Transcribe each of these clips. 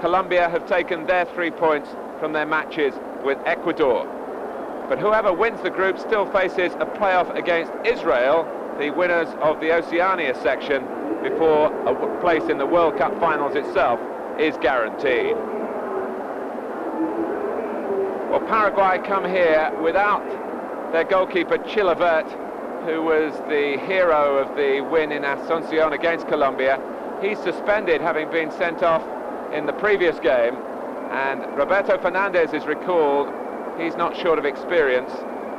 Colombia have taken their 3 points from their matches with Ecuador. But whoever wins the group still faces a playoff against Israel, the winners of the Oceania section, before a place in the World Cup finals itself is guaranteed. Well, Paraguay come here without their goalkeeper Chilavert, who was the hero of the win in Asunción against Colombia. He's suspended, having been sent off in the previous game, and Roberto Fernandez is recalled. He's not short of experience.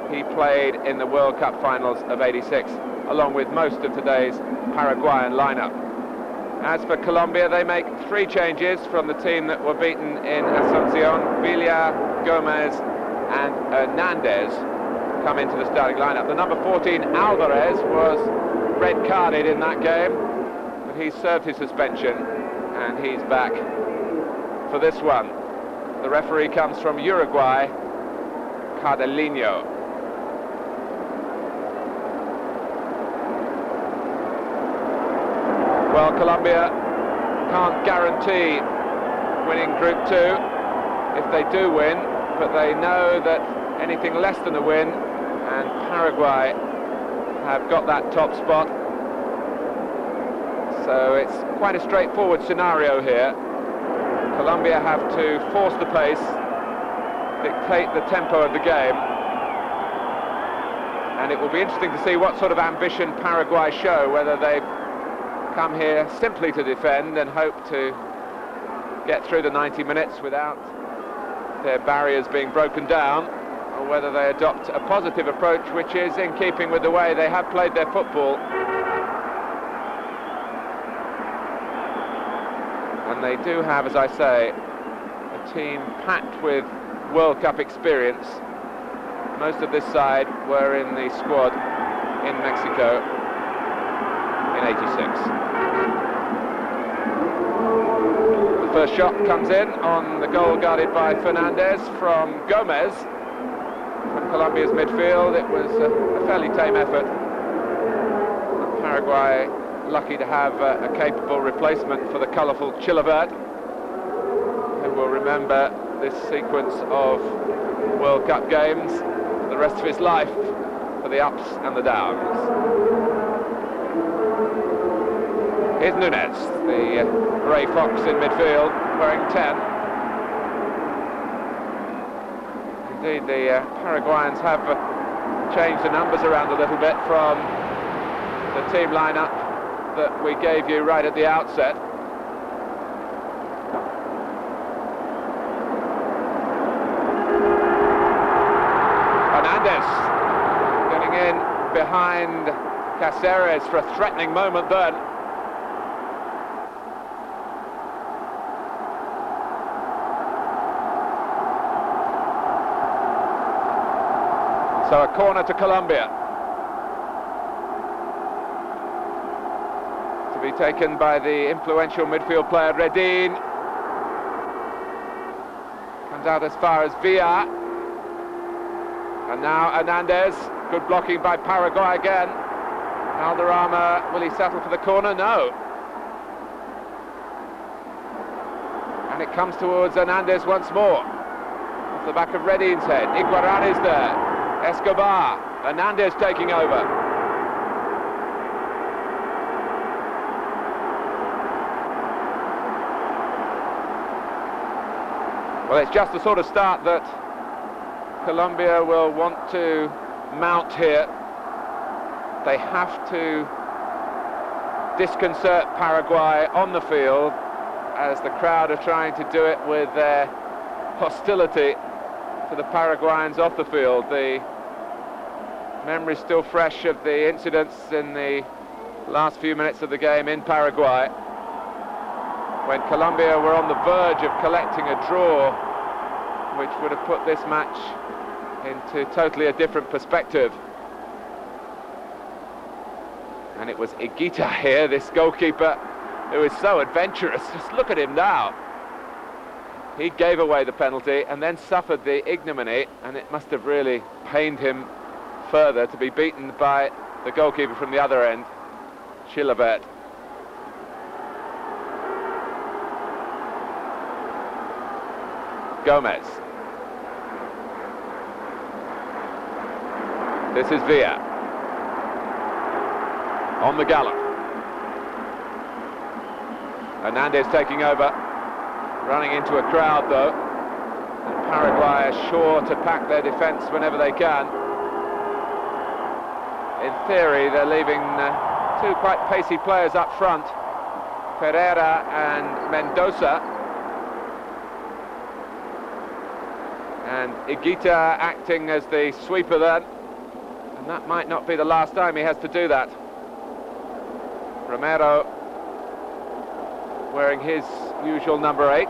He played in the World Cup finals of '86, along with most of today's Paraguayan lineup. As for Colombia, they make 3 changes from the team that were beaten in Asunción. Villa, Gomez and Hernandez come into the starting lineup. The number 14, Alvarez, was red-carded in that game, but he served his suspension and he's back for this one. The referee comes from Uruguay, Cardelino. Well, Colombia can't guarantee winning Group 2 if they do win, but they know that anything less than a win, and Paraguay have got that top spot. So it's quite a straightforward scenario here. Colombia have to force the pace, dictate the tempo of the game, and it will be interesting to see what sort of ambition Paraguay show, whether they've come here simply to defend and hope to get through the 90 minutes without their barriers being broken down, or whether they adopt a positive approach which is in keeping with the way they have played their football. And they do have, as I say, a team packed with World Cup experience. Most of this side were in the squad in Mexico in '86. The first shot comes in on the goal guarded by Fernandez from Gomez. From Colombia's midfield, it was a fairly tame effort. Paraguay lucky to have a capable replacement for the colourful Chilavert, who will remember this sequence of World Cup games for the rest of his life, for the ups and the downs. Here's Núñez, the grey fox in midfield, wearing 10. Indeed, the Paraguayans have changed the numbers around a little bit from the team lineup that we gave you right at the outset. Hernandez getting in behind Cáceres for a threatening moment then. So a corner to Colombia, to be taken by the influential midfield player Redin. Comes out as far as Villa, and now Hernandez. Good blocking by Paraguay again. Valderrama, will he settle for the corner? No. And it comes towards Hernandez once more, off the back of Redin's head. Iguarán is there. Escobar, Hernandez taking over. Well, it's just the sort of start that Colombia will want to mount here. They have to disconcert Paraguay on the field, as the crowd are trying to do it with their hostility to the Paraguayans off the field. The memory still fresh of the incidents in the last few minutes of the game in Paraguay, when Colombia were on the verge of collecting a draw, which would have put this match into totally a different perspective. And it was Higuita here, this goalkeeper, who is so adventurous. Just look at him now. He gave away the penalty and then suffered the ignominy, and it must have really pained him further to be beaten by the goalkeeper from the other end, Chilavert. Gomez. This is Villa. On the gallop. Hernandez taking over. Running into a crowd though. And Paraguay are sure to pack their defence whenever they can. In theory, they're leaving two quite pacey players up front. Pereira and Mendoza. And Higuita acting as the sweeper then. And that might not be the last time he has to do that. Romero wearing his usual number 8.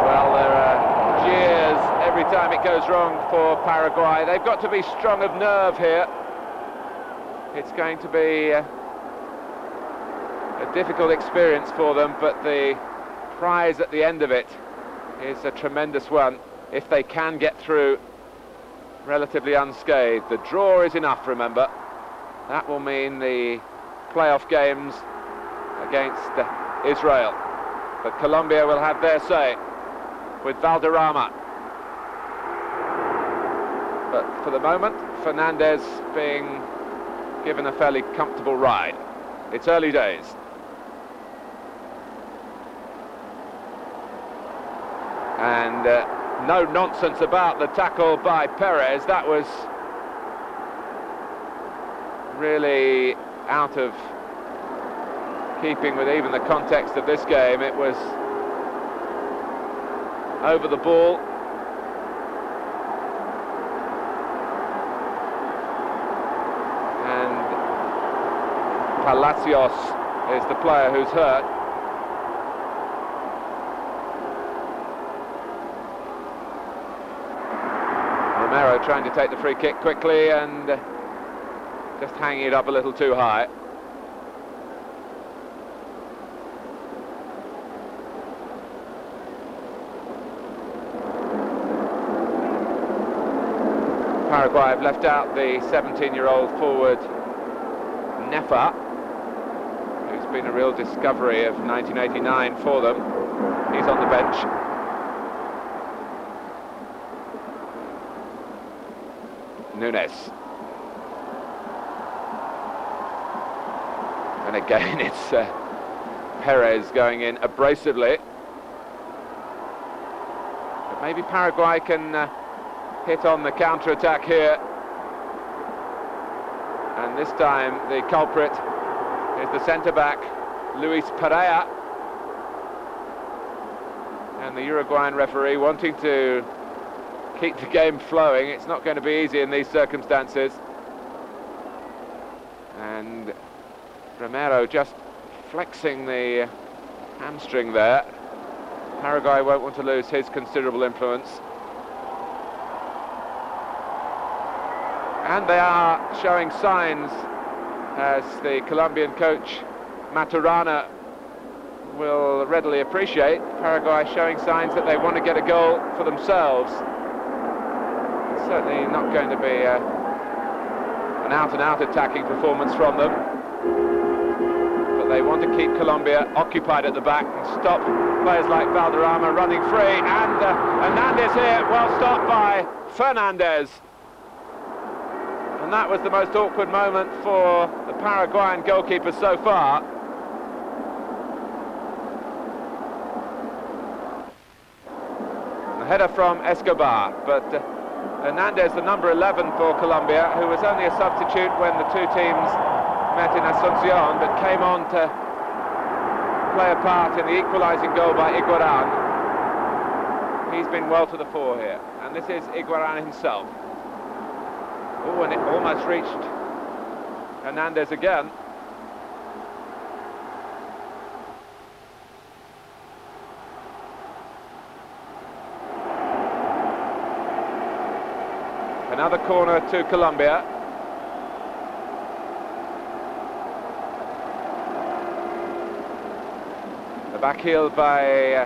Well, there are jeers every time it goes wrong for Paraguay. They've got to be strong of nerve here. It's going to be a difficult experience for them, but the prize at the end of it is a tremendous one if they can get through relatively unscathed. The draw is enough, remember. That will mean the playoff games against Israel. But Colombia will have their say with Valderrama. But for the moment, Fernandez being given a fairly comfortable ride. It's early days. And no nonsense about the tackle by Perez. That was really out of keeping with even the context of this game. It was over the ball. And Palacios is the player who's hurt. Romero trying to take the free kick quickly and just hanging it up a little too high. Paraguay have left out the 17-year-old forward Nefa, who's been a real discovery of 1989 for them. He's on the bench. Nunes. And again it's Perez going in abrasively. But maybe Paraguay can hit on the counter-attack here. And this time the culprit is the centre-back, Luis Pereira. And the Uruguayan referee wanting to keep the game flowing. It's not going to be easy in these circumstances. And Romero just flexing the hamstring there. Paraguay won't want to lose his considerable influence. And they are showing signs, as the Colombian coach Maturana will readily appreciate, Paraguay showing signs that they want to get a goal for themselves. It's certainly not going to be an out-and-out attacking performance from them, but they want to keep Colombia occupied at the back and stop players like Valderrama running free. And Hernandez here, well stopped by Fernandez. And that was the most awkward moment for the Paraguayan goalkeeper so far. A header from Escobar, but Hernandez, the number 11 for Colombia, who was only a substitute when the two teams met in Asuncion, but came on to play a part in the equalising goal by Higuaín. He's been well to the fore here, and this is Higuaín himself. Oh, and it almost reached Hernandez again. Another corner to Colombia. The back heel by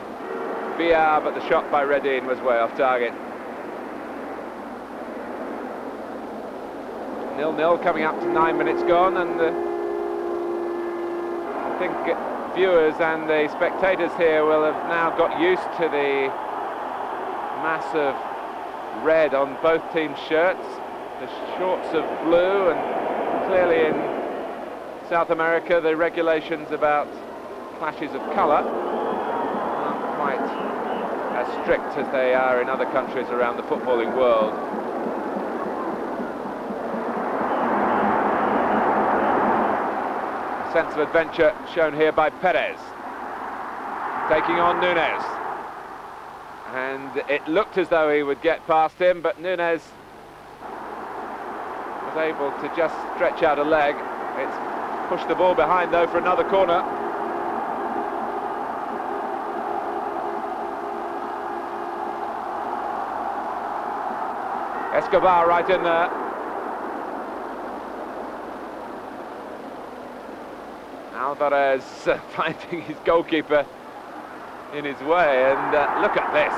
Villa, but the shot by Redin was way off target. 0-0 coming up to 9 minutes gone, and I think viewers and the spectators here will have now got used to the mass of red on both teams' shirts, the shorts of blue, and clearly in South America the regulations about clashes of colour aren't quite as strict as they are in other countries around the footballing world. A sense of adventure shown here by Perez, taking on Nunes. And it looked as though he would get past him, but Nunes was able to just stretch out a leg. It's pushed the ball behind though for another corner. Escobar right in there. Alvarez finding his goalkeeper in his way, and look at this.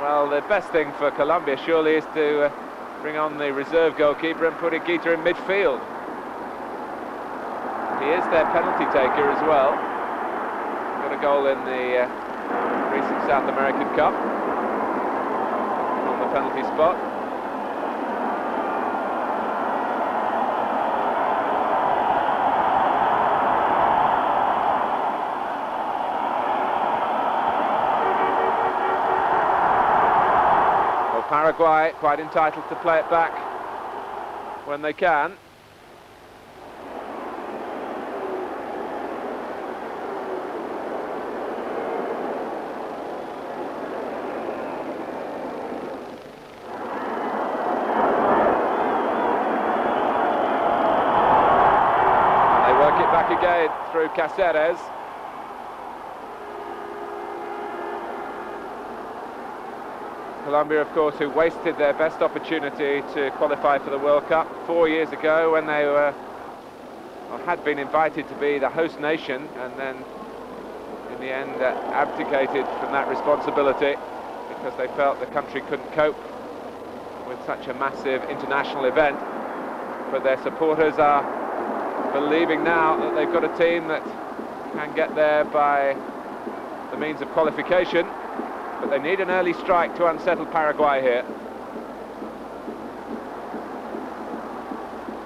Well, the best thing for Colombia surely is to bring on the reserve goalkeeper and put Higuita in midfield. He is their penalty taker as well. Got a goal in the recent South American Cup on the penalty spot. Well, Paraguay quite entitled to play it back when they can. Again through Cáceres. Colombia, of course, who wasted their best opportunity to qualify for the World Cup 4 years ago when they were, or had been invited to be the host nation, and then in the end abdicated from that responsibility because they felt the country couldn't cope with such a massive international event. But their supporters are believing now that they've got a team that can get there by the means of qualification, but they need an early strike to unsettle Paraguay here.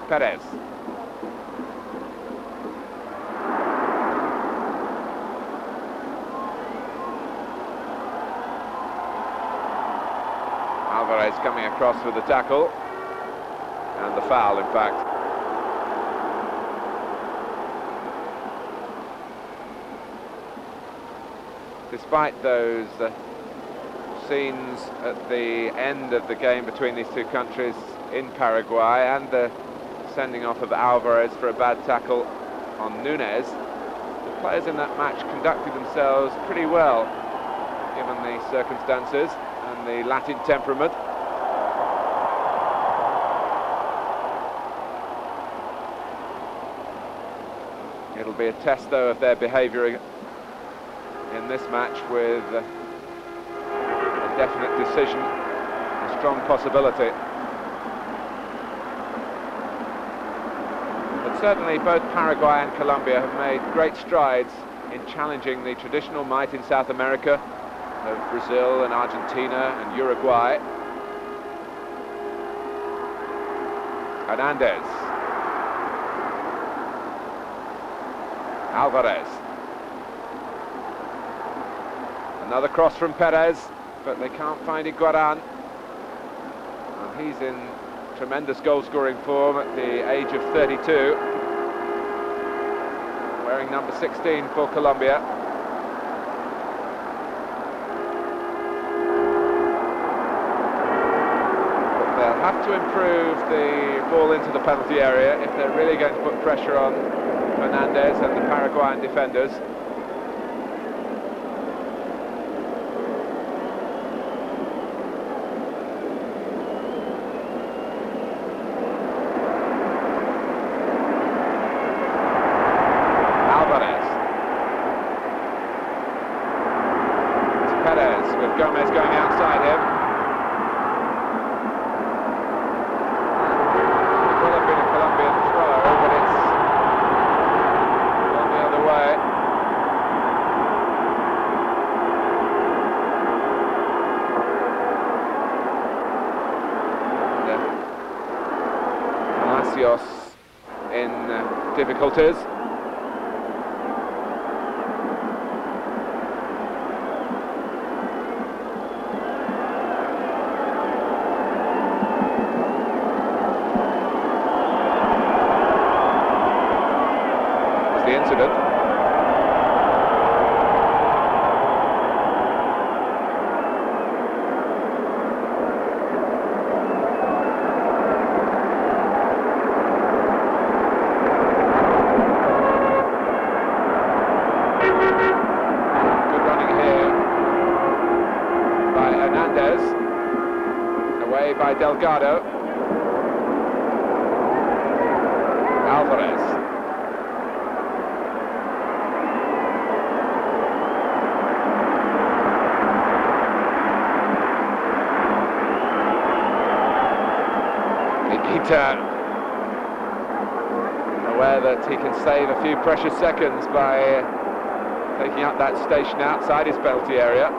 Perez. Alvarez coming across with the tackle, and the foul, in fact. Despite those scenes at the end of the game between these two countries in Paraguay and the sending off of Alvarez for a bad tackle on Nunes, the players in that match conducted themselves pretty well given the circumstances and the Latin temperament. It'll be a test though of their behaviour in this match, with a definite decision, a strong possibility. But certainly both Paraguay and Colombia have made great strides in challenging the traditional might in South America of Brazil and Argentina and Uruguay. Hernandez. Alvarez. Another cross from Perez, but they can't find Higuaín. And he's in tremendous goal-scoring form at the age of 32, wearing number 16 for Colombia. But they'll have to improve the ball into the penalty area if they're really going to put pressure on Hernandez and the Paraguayan defenders. Gomez going outside him. Palacios in difficulties. Was the incident. By Delgado. Alvarez. Nikita, aware that he can save a few precious seconds by taking up that station outside his penalty area.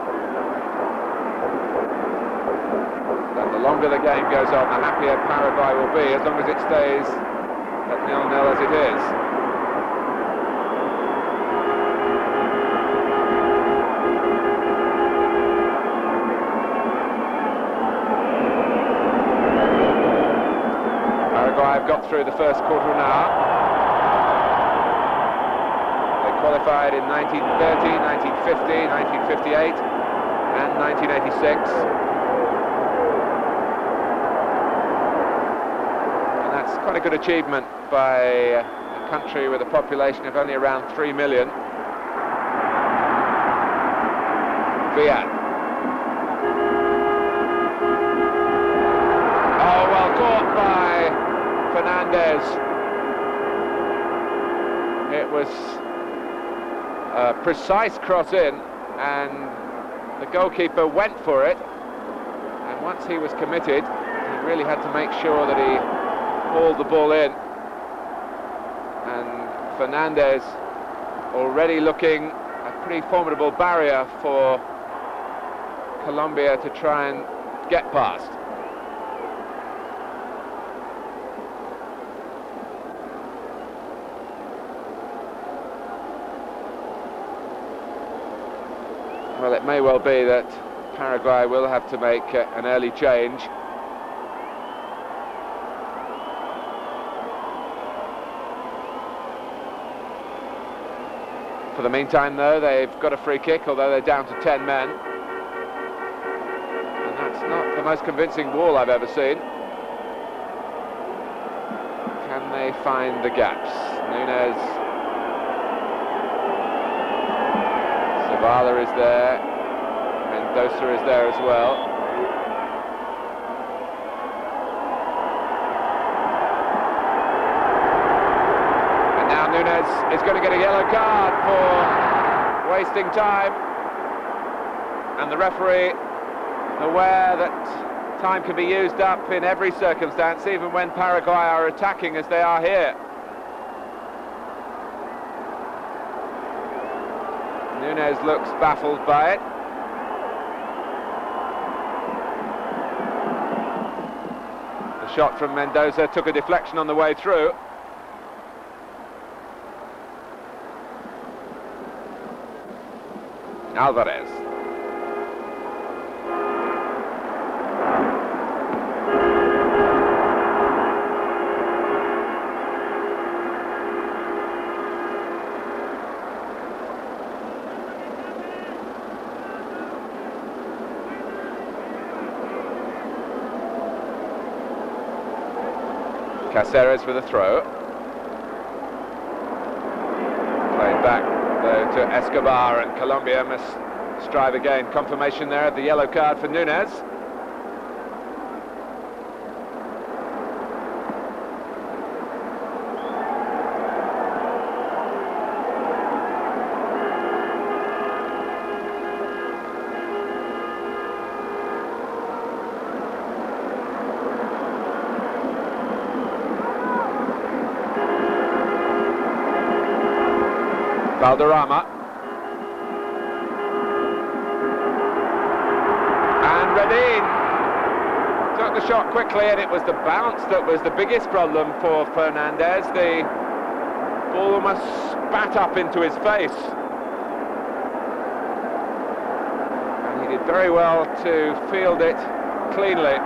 The longer the game goes on, the happier Paraguay will be, as long as it stays at 0-0 as it is. Paraguay have got through the first quarter of an hour. They qualified in 1930, 1950, 1958 and 1986. Quite a good achievement by a country with a population of only around 3 million. Vian. Oh, well caught by Fernandez. It was a precise cross in, and the goalkeeper went for it. And once he was committed, he really had to make sure that he hauled the ball in, and Fernandez already looking a pretty formidable barrier for Colombia to try and get past. Well, it may well be that Paraguay will have to make an early change. For the meantime, though, they've got a free kick, although they're down to 10 men. And that's not the most convincing wall I've ever seen. Can they find the gaps? Núñez. Zavala is there. Mendoza is there as well. Núñez is going to get a yellow card for wasting time, and the referee, aware that time can be used up in every circumstance, even when Paraguay are attacking as they are here. Núñez looks baffled by it. The shot from Mendoza took a deflection on the way through. Alvarez. Cáceres with a throw. Played back though to Escobar, and Colombia must strive again. Confirmation there of the yellow card for Núñez. Valderrama. And Redin took the shot quickly, and it was the bounce that was the biggest problem for Fernandez. The ball almost spat up into his face. And he did very well to field it cleanly.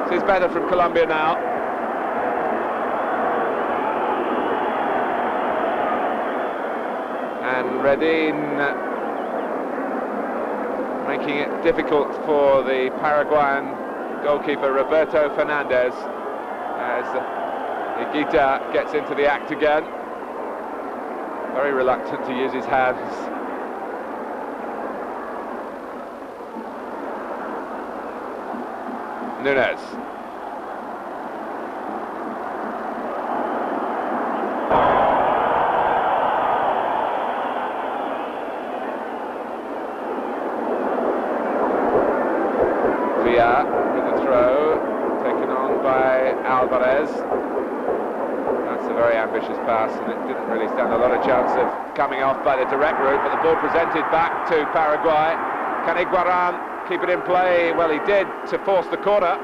This is better from Colombia now. And Redin making it difficult for the Paraguayan goalkeeper Roberto Fernandez as Higuita gets into the act again. Very reluctant to use his hands. Nunes. With the throw, taken on by Alvarez. That's a very ambitious pass, and it didn't really stand a lot of chance of coming off by the direct route, but the ball presented back to Paraguay. Can Higuaran keep it in play? Well, he did, to force the corner.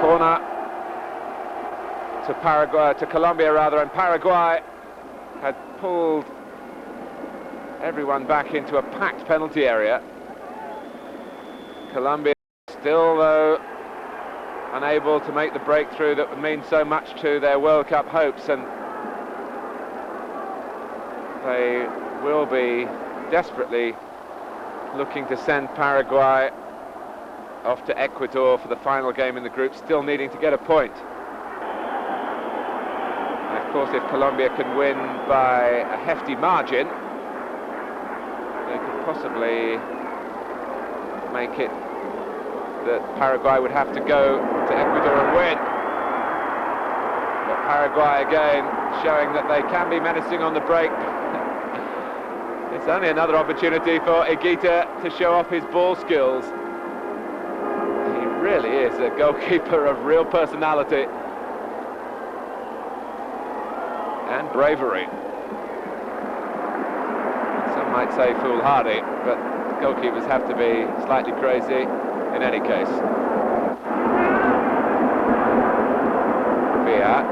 Corner to Paraguay, to Colombia rather, and Paraguay had pulled everyone back into a packed penalty area. Colombia still, though, unable to make the breakthrough that would mean so much to their World Cup hopes, and they will be desperately looking to send Paraguay off to Ecuador for the final game in the group, still needing to get a point. And of course, if Colombia can win by a hefty margin, they could possibly make it that Paraguay would have to go to Ecuador and win. But Paraguay again showing that they can be menacing on the break. It's only another opportunity for Higuita to show off his ball skills. Really is a goalkeeper of real personality and bravery. Some might say foolhardy, but goalkeepers have to be slightly crazy in any case. Villa.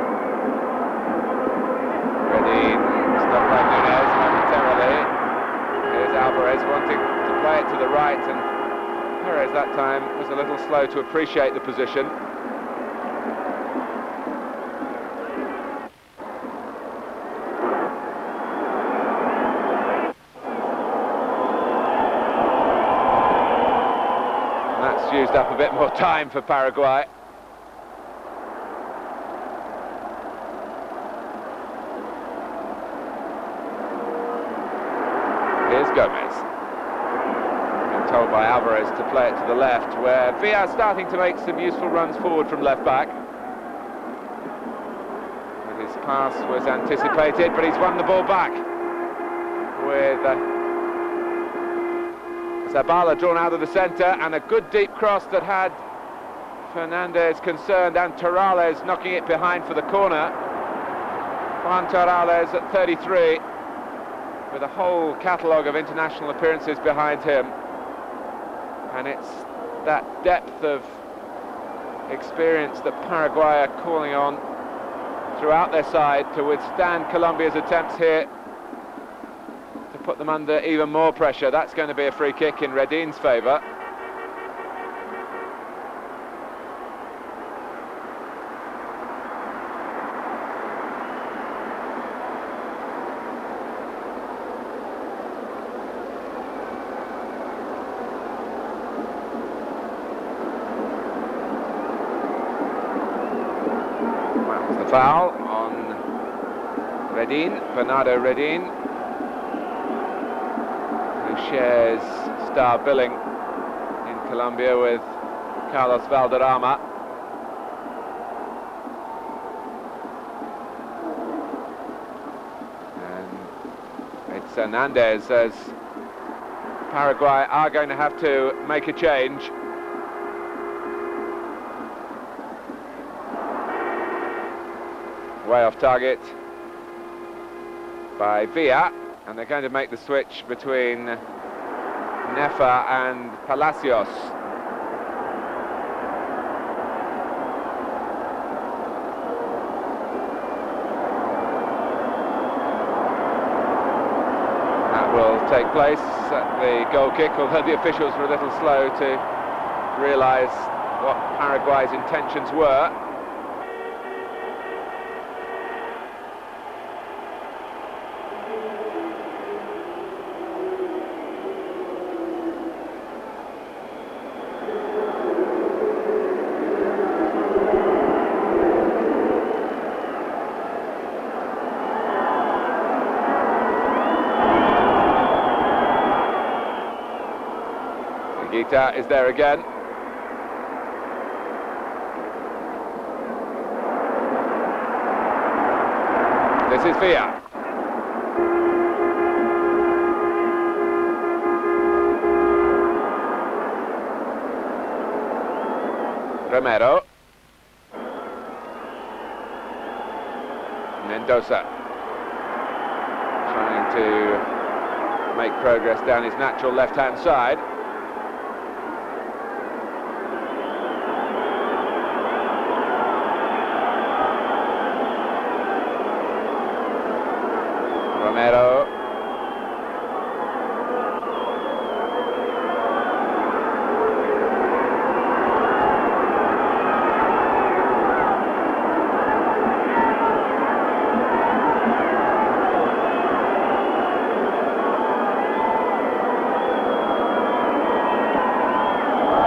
Redin stopped by Nunes momentarily. Here's Alvarez wanting to play it to the right, and Perez that time was a little slow to appreciate the position. And that's used up a bit more time for Paraguay. Here's Gomez. Told by Alvarez to play it to the left, where Villa starting to make some useful runs forward from left back. And his pass was anticipated, but he's won the ball back with Zabala drawn out of the centre, and a good deep cross that had Fernandez concerned, and Torrales knocking it behind for the corner. Juan Torrales at 33 with a whole catalogue of international appearances behind him. And it's that depth of experience that Paraguay are calling on throughout their side to withstand Colombia's attempts here to put them under even more pressure. That's going to be a free kick in Redin's favour. Foul on Redin, Bernardo Redin, who shares star billing in Colombia with Carlos Valderrama. And it's Hernandez, as Paraguay are going to have to make a change. Way off target by Villa, and they're going to make the switch between Nefa and Palacios. That will take place at the goal kick, although the officials were a little slow to realise what Paraguay's intentions were. Gita is there again. This is Villa. Romero. Mendoza. Trying to make progress down his natural left-hand side. Romero.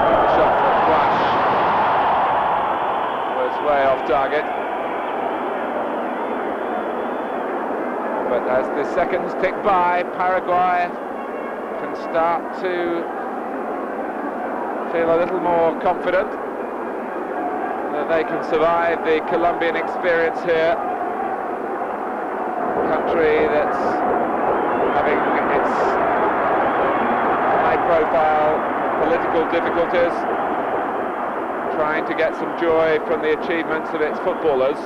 The shot from Flash was way off target. But as the seconds tick by, Paraguay can start to feel a little more confident that they can survive the Colombian experience here. A country that's having its high-profile political difficulties, trying to get some joy from the achievements of its footballers.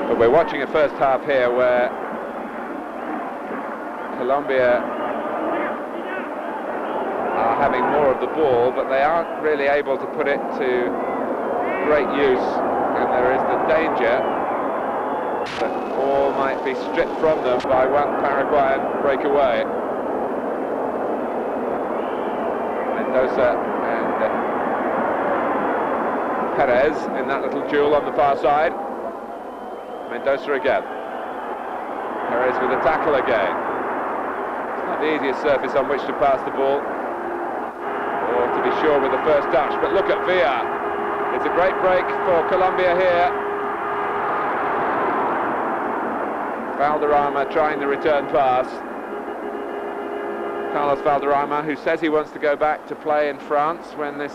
But we're watching a first half here where Colombia are having more of the ball, but they aren't really able to put it to great use, and there is the danger that all might be stripped from them by one Paraguayan breakaway. Mendoza and Perez in that little duel on the far side. Mendoza again. Perez with a tackle again. It's not the easiest surface on which to pass the ball, or to be sure with the first touch, but look at Villa. It's a great break for Colombia here. Valderrama trying the return pass. Carlos Valderrama, who says he wants to go back to play in France when this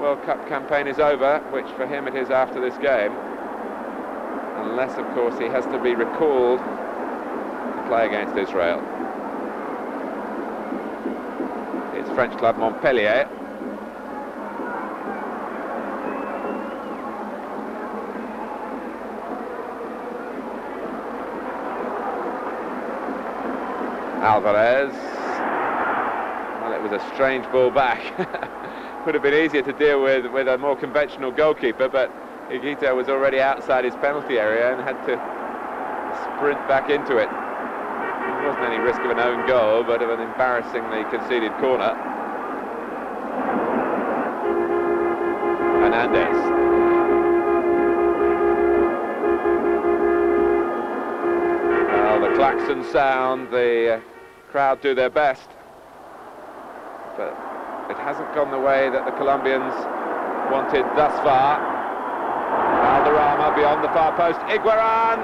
World Cup campaign is over, which for him it is after this game. Unless, of course, he has to be recalled to play against Israel. It's French club Montpellier. Alvarez. Well, it was a strange ball back. Would have been easier to deal with a more conventional goalkeeper, but Higuita was already outside his penalty area and had to sprint back into it. There wasn't any risk of an own goal, but of an embarrassingly conceded corner. Hernandez. Well, the klaxon sound, the crowd do their best, but it hasn't gone the way that the Colombians wanted thus far. Valderrama beyond the far post. Higuain!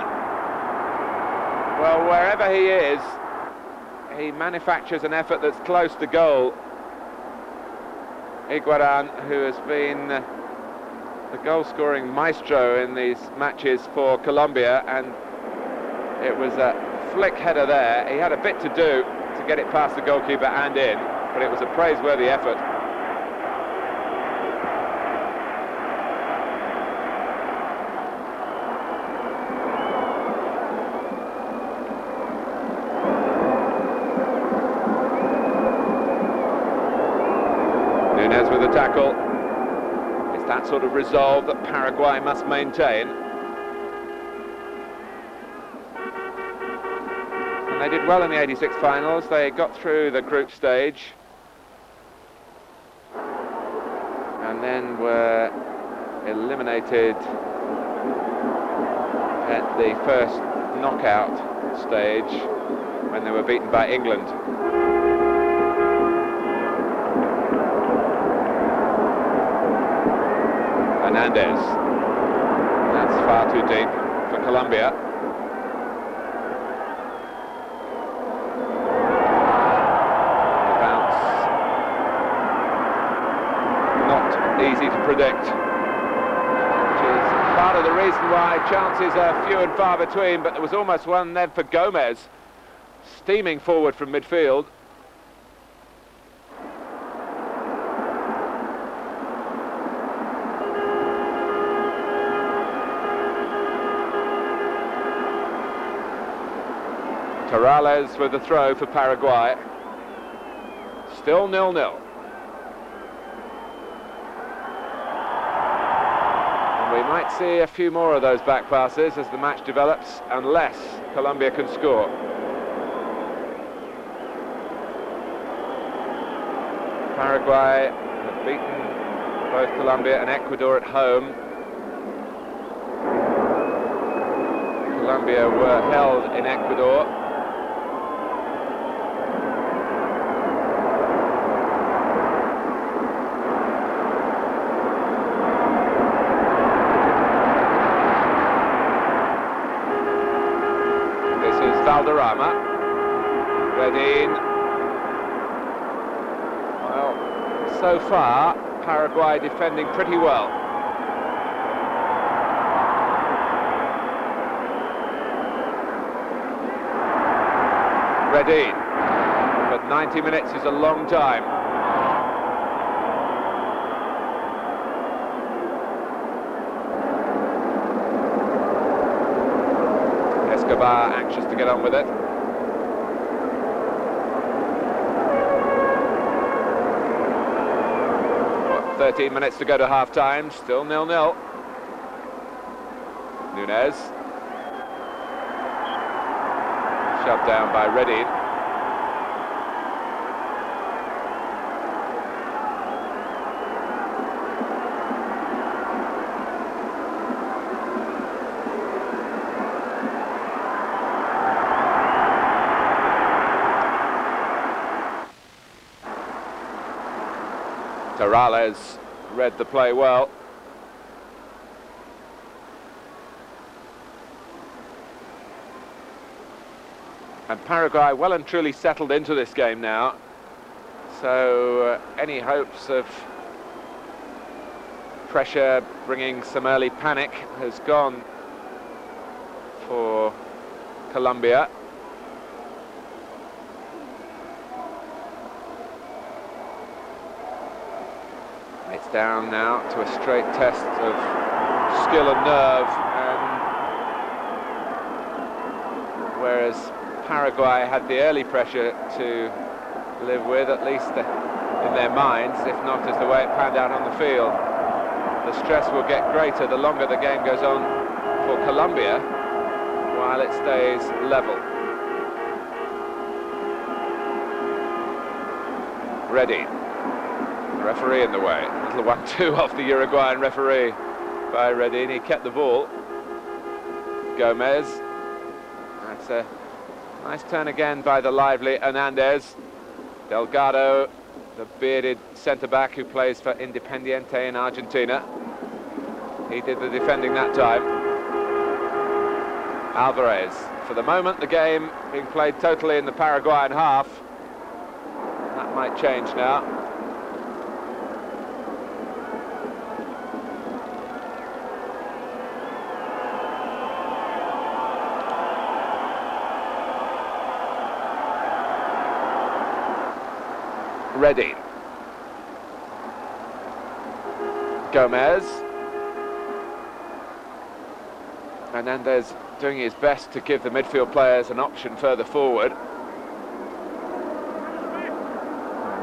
Well, wherever he is, he manufactures an effort that's close to goal. Higuain, who has been the goal-scoring maestro in these matches for Colombia, and it was a flick header there. He had a bit to do to get it past the goalkeeper and in, but it was a praiseworthy effort. Nunez with the tackle. It's that sort of resolve that Paraguay must maintain. And they did well in the '86 finals. They got through the group stage and then were eliminated at the first knockout stage when they were beaten by England. Hernandez. That's far too deep for Colombia. The bounce not easy to predict, which is part of the reason why chances are few and far between, but there was almost one then for Gomez, steaming forward from midfield. Torrales with the throw for Paraguay. Still 0-0. And we might see a few more of those back passes as the match develops, unless Colombia can score. Paraguay have beaten both Colombia and Ecuador at home. Colombia were held in Ecuador. Valderrama, Redin. Well, so far Paraguay defending pretty well. Redin, but 90 minutes is a long time. Escobar anxious to get on with it. What, 13 minutes to go to half-time, still 0-0. Nunez. Shoved down by Redin. Torrales read the play well. And Paraguay well and truly settled into this game now. So any hopes of pressure bringing some early panic has gone for Colombia. It's down now to a straight test of skill and nerve, and whereas Paraguay had the early pressure to live with, at least in their minds, if not as the way it panned out on the field. The stress will get greater the longer the game goes on for Colombia, while it stays level. Ready. Referee in the way. Little 1-2 off the Uruguayan referee by Redin. He kept the ball. Gomez. That's a nice turn again by the lively Hernandez. Delgado, the bearded centre-back who plays for Independiente in Argentina. He did the defending that time. Alvarez. For the moment, the game being played totally in the Paraguayan half. That might change now. ready. Gomez. Hernandez doing his best to give the midfield players an option further forward.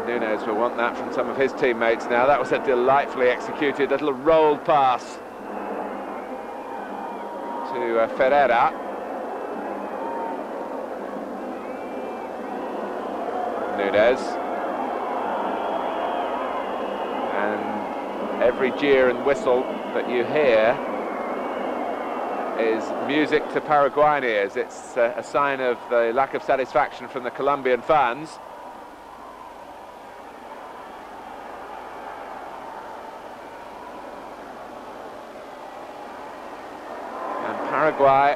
And Nunes will want that from some of his teammates now. That was a delightfully executed little rolled pass to Ferreira. Nunes. And every jeer and whistle that you hear is music to Paraguayan ears. It's a sign of the lack of satisfaction from the Colombian fans. And Paraguay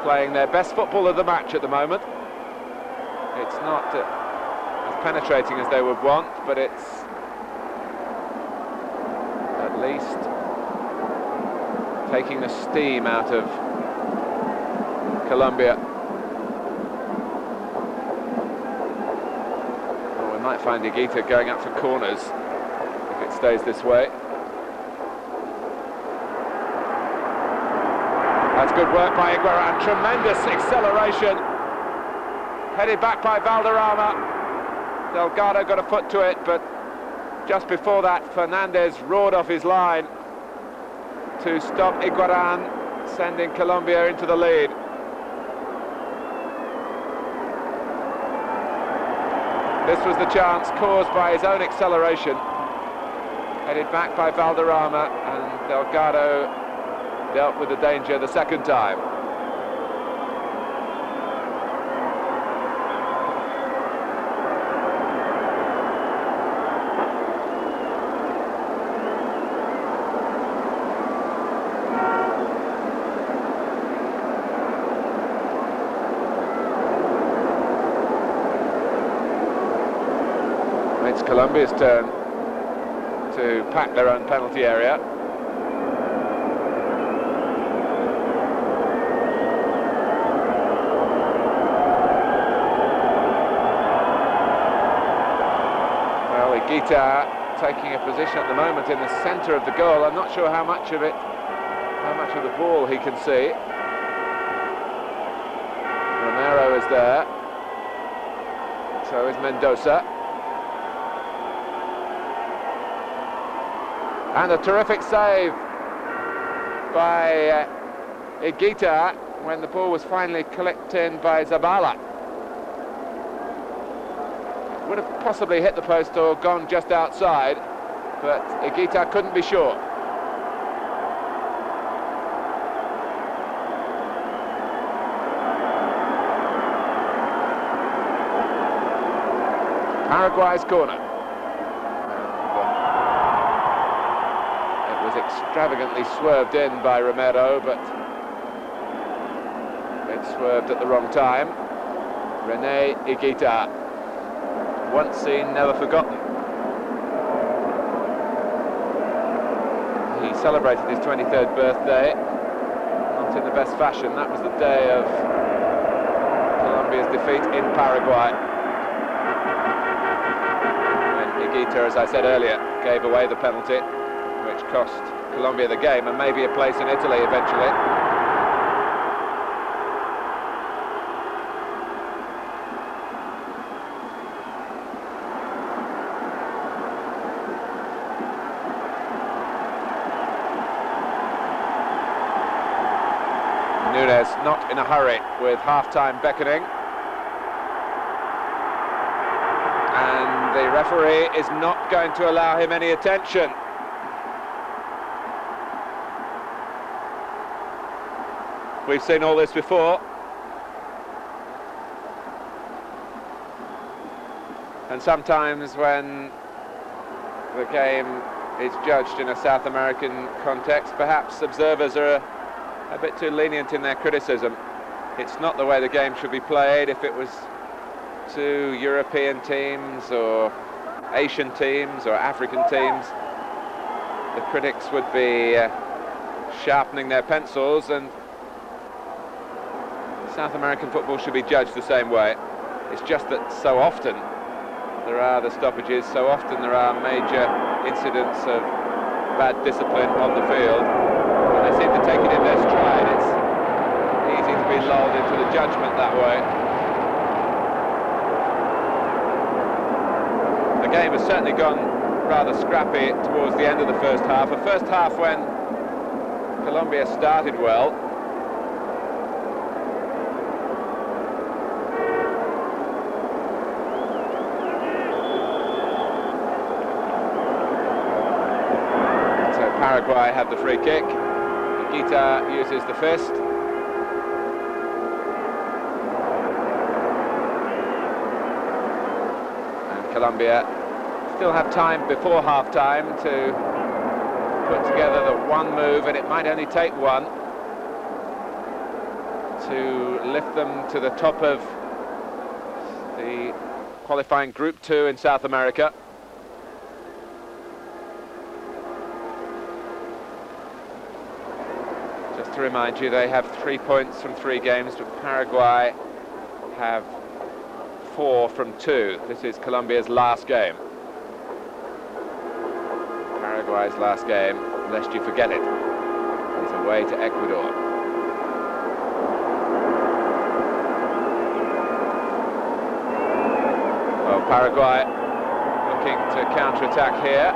playing their best football of the match at the moment. It's not as penetrating as they would want, but it's at least taking the steam out of Colombia. Well, we might find Higuita going up for corners if it stays this way. That's good work by Higuita, and tremendous acceleration. Headed back by Valderrama. Delgado got a foot to it, but just before that, Fernandez roared off his line to stop Higuaín, sending Colombia into the lead. This was the chance caused by his own acceleration. Headed back by Valderrama, and Delgado dealt with the danger the second time. It's Colombia's turn to pack their own penalty area. Well, Higuita taking a position at the moment in the centre of the goal. I'm not sure how much of the ball he can see. Romero is there. So is Mendoza. And a terrific save by Higuita when the ball was finally clipped in by Zabala. Would have possibly hit the post or gone just outside, but Higuita couldn't be sure. Paraguay's corner. Extravagantly swerved in by Romero, but it swerved at the wrong time. René Higuita, once seen, never forgotten. He celebrated his 23rd birthday, not in the best fashion. That was the day of Colombia's defeat in Paraguay, when Higuita, as I said earlier, gave away the penalty, which cost Colombia the game and maybe a place in Italy eventually. Nunes not in a hurry with half-time beckoning. And the referee is not going to allow him any attention. We've seen all this before. And sometimes when the game is judged in a South American context, perhaps observers are a bit too lenient in their criticism. It's not the way the game should be played. If it was two European teams or Asian teams or African teams, the critics would be sharpening their pencils, and South American football should be judged the same way. It's just that so often there are the stoppages. So often there are major incidents of bad discipline on the field, and they seem to take it in their stride. It's easy to be lulled into the judgment that way. The game has certainly gone rather scrappy towards the end of the first half. A first half when Colombia started well. So Paraguay have the free kick. Higuita uses the fist. And Colombia still have time before half-time to put together the one move, and it might only take one, to lift them to the top of the qualifying Group 2 in South America. Just to remind you, they have 3 points from 3 games, but Paraguay have 4 from 2. This is Colombia's last game. Paraguay's last game, lest you forget it, is away to Ecuador. Well, Paraguay looking to counter-attack here.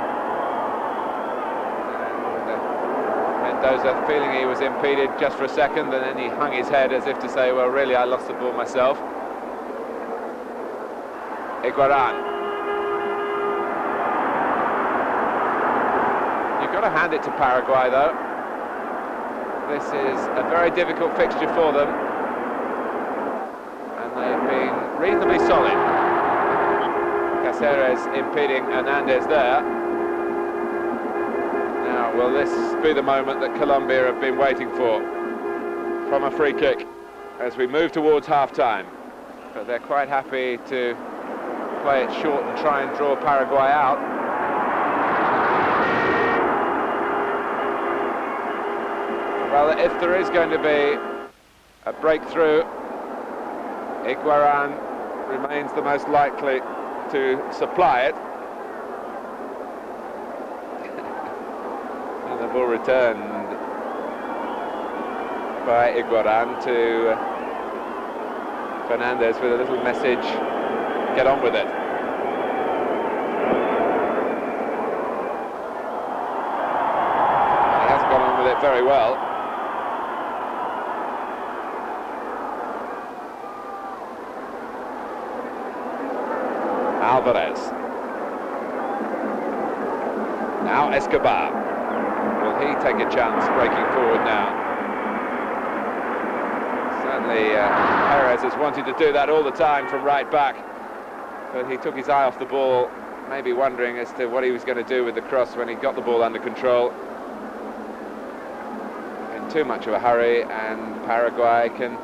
And Mendoza feeling he was impeded just for a second, and then he hung his head as if to say, well, really, I lost the ball myself. Higuaín. Got to hand it to Paraguay, though. This is a very difficult fixture for them, and they've been reasonably solid. Cáceres impeding Hernandez there. Now, will this be the moment that Colombia have been waiting for from a free kick as we move towards half-time? But they're quite happy to play it short and try and draw Paraguay out. Well, if there is going to be a breakthrough, Higuaín remains the most likely to supply it. And the ball returned by Higuaín to Hernandez with a little message, get on with it. He has gone on with it very well. Alvarez. Now Escobar. Will he take a chance breaking forward now? Certainly Perez has wanted to do that all the time from right back, but he took his eye off the ball, maybe wondering as to what he was going to do with the cross when he got the ball under control. In too much of a hurry, and Paraguay can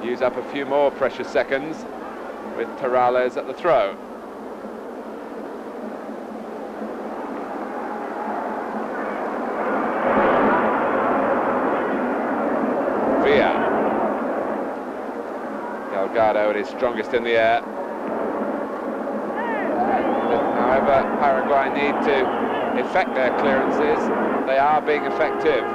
use up a few more precious seconds with Perales at the throw. Villa. Delgado at his strongest in the air. However, Paraguay need to effect their clearances. They are being effective.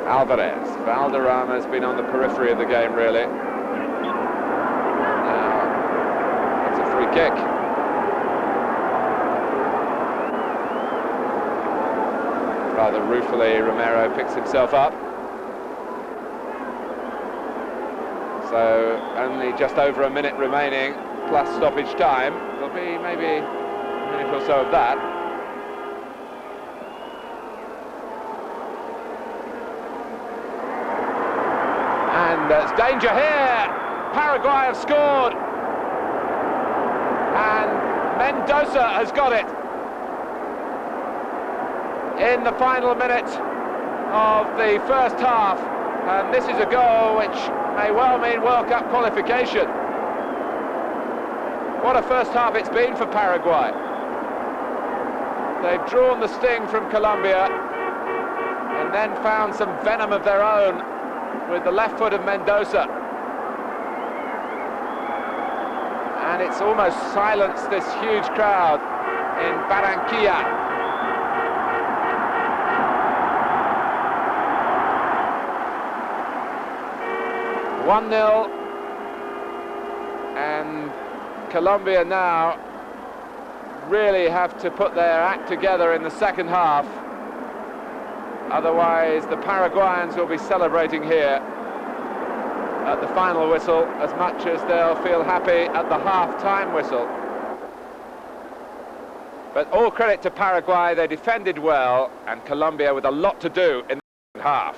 Alvarez. Valderrama's been on the periphery of the game, really. Now, it's a free kick. Rather ruefully, Romero picks himself up. So, only just over a minute remaining, plus stoppage time. There'll be maybe a minute or so of that. And there's danger here. Paraguay have scored. And Mendoza has got it in the final minute of the first half. And this is a goal which may well mean World Cup qualification. What a first half it's been for Paraguay. They've drawn the sting from Colombia and then found some venom of their own with the left foot of Mendoza. And it's almost silenced this huge crowd in Barranquilla. One 0, and Colombia now really have to put their act together in the second half. Otherwise, the Paraguayans will be celebrating here at the final whistle as much as they'll feel happy at the half-time whistle. But all credit to Paraguay, they defended well, and Colombia with a lot to do in the second half.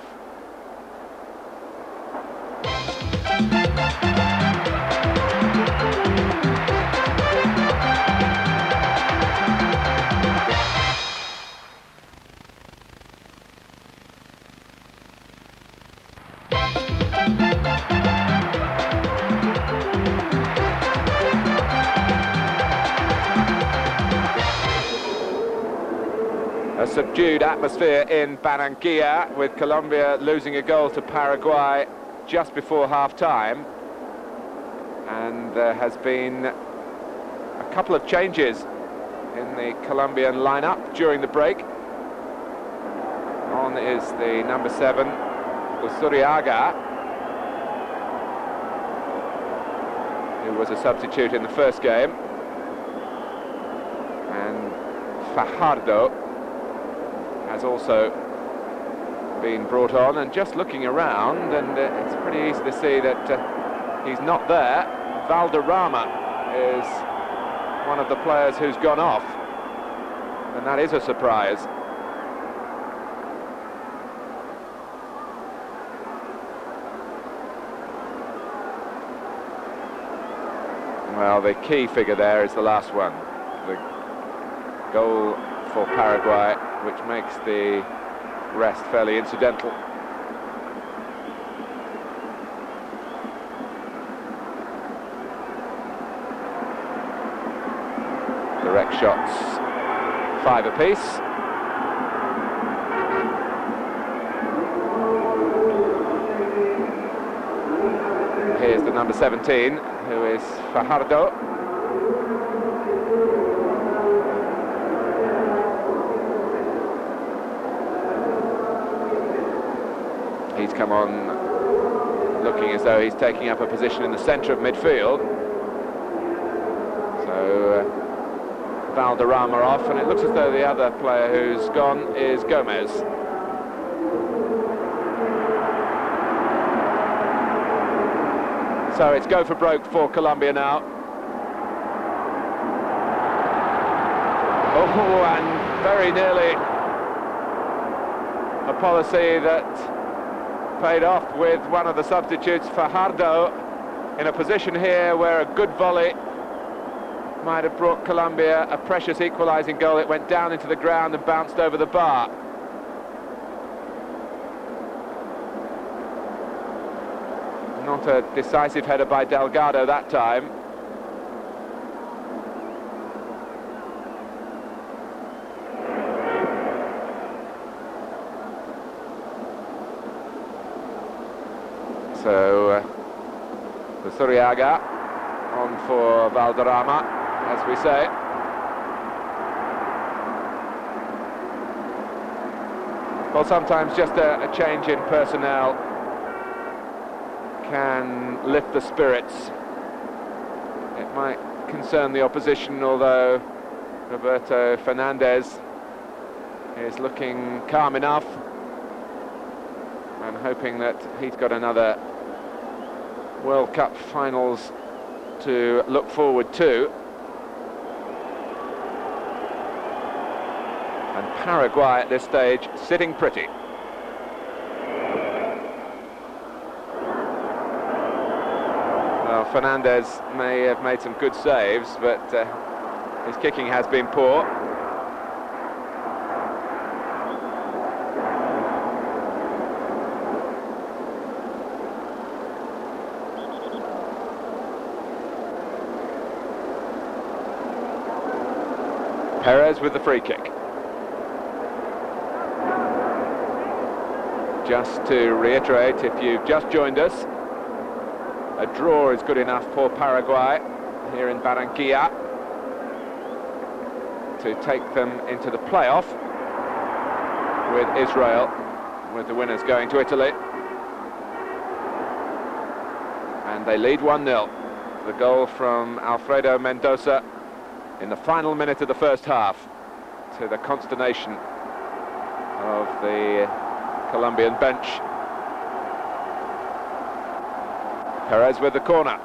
A subdued atmosphere in Barranquilla, with Colombia losing a goal to Paraguay just before half-time. And there has been a couple of changes in the Colombian lineup during the break. On is the number 7, Usuriaga, who was a substitute in the first game, and Fajardo has also been brought on. And just looking around, and it's pretty easy to see that he's not there. Valderrama is one of the players who's gone off, and that is a surprise. Well, the key figure there is the last one, the goal for Paraguay, which makes the rest fairly incidental. Direct shots, 5 apiece. Here's the number 17, who is Fajardo. He's come on looking as though he's taking up a position in the centre of midfield. So Valderrama off, and it looks as though the other player who's gone is Gomez. So it's go for broke for Colombia now. Oh, and very nearly a policy that paid off with one of the substitutes, Fajardo, in a position here where a good volley might have brought Colombia a precious equalising goal. It went down into the ground and bounced over the bar. Not a decisive header by Delgado that time. So Usuriaga on for Valderrama, as we say. Well, sometimes just a change in personnel can lift the spirits. It might concern the opposition, although Roberto Fernandez is looking calm enough and hoping that he's got another World Cup finals to look forward to. And Paraguay at this stage sitting pretty. Well, Fernandez may have made some good saves, but his kicking has been poor. Perez with the free kick. Just to reiterate, if you've just joined us, a draw is good enough for Paraguay here in Barranquilla to take them into the playoff with Israel, with the winners going to Italy. And they lead 1-0. The goal from Alfredo Mendoza in the final minute of the first half, to the consternation of the Colombian bench. Perez with the corner.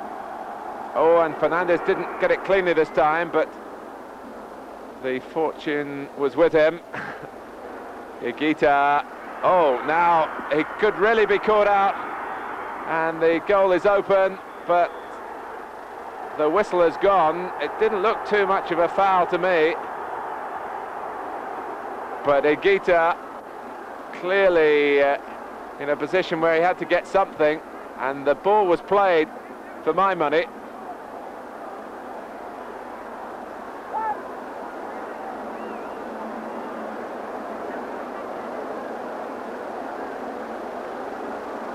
Oh, and Fernandez didn't get it cleanly this time, but the fortune was with him. Higuita. Oh, now he could really be caught out, and the goal is open, but the whistle has gone. It didn't look too much of a foul to me, but Higuita clearly in a position where he had to get something, and the ball was played, for my money.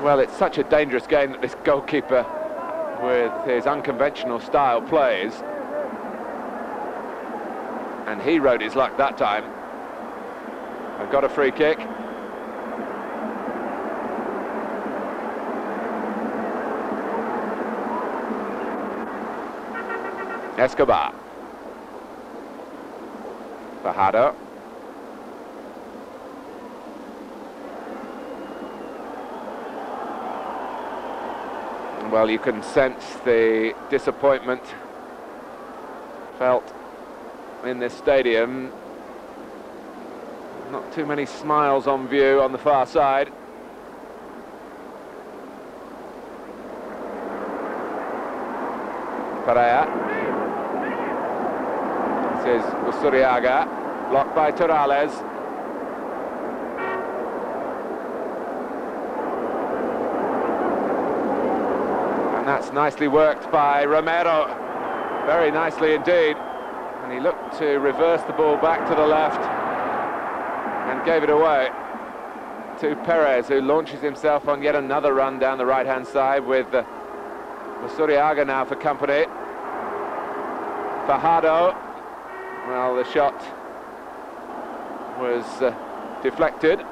Well, it's such a dangerous game that this goalkeeper, with his unconventional style, plays. And he rode his luck that time. I've got a free kick. Escobar. Fajardo. Well, you can sense the disappointment felt in this stadium. Not too many smiles on view on the far side. Perea. This is Usuriaga, blocked by Torrales. And that's nicely worked by Romero, very nicely indeed. And he looked to reverse the ball back to the left and gave it away to Perez, who launches himself on yet another run down the right-hand side with Usuriaga now for company. Fajardo, well, the shot was deflected.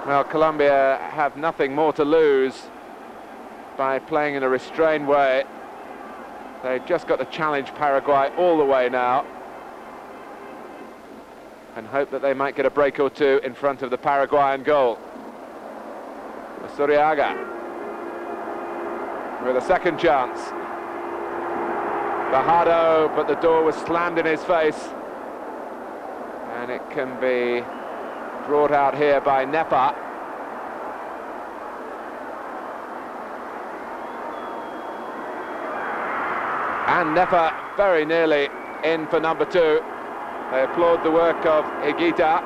Well, Colombia have nothing more to lose by playing in a restrained way. They've just got to challenge Paraguay all the way now and hope that they might get a break or two in front of the Paraguayan goal. Usuriaga with a second chance. Fajardo, but the door was slammed in his face, and it can be brought out here by Nepa. And Nepa very nearly in for number 2. They applaud the work of Higuita,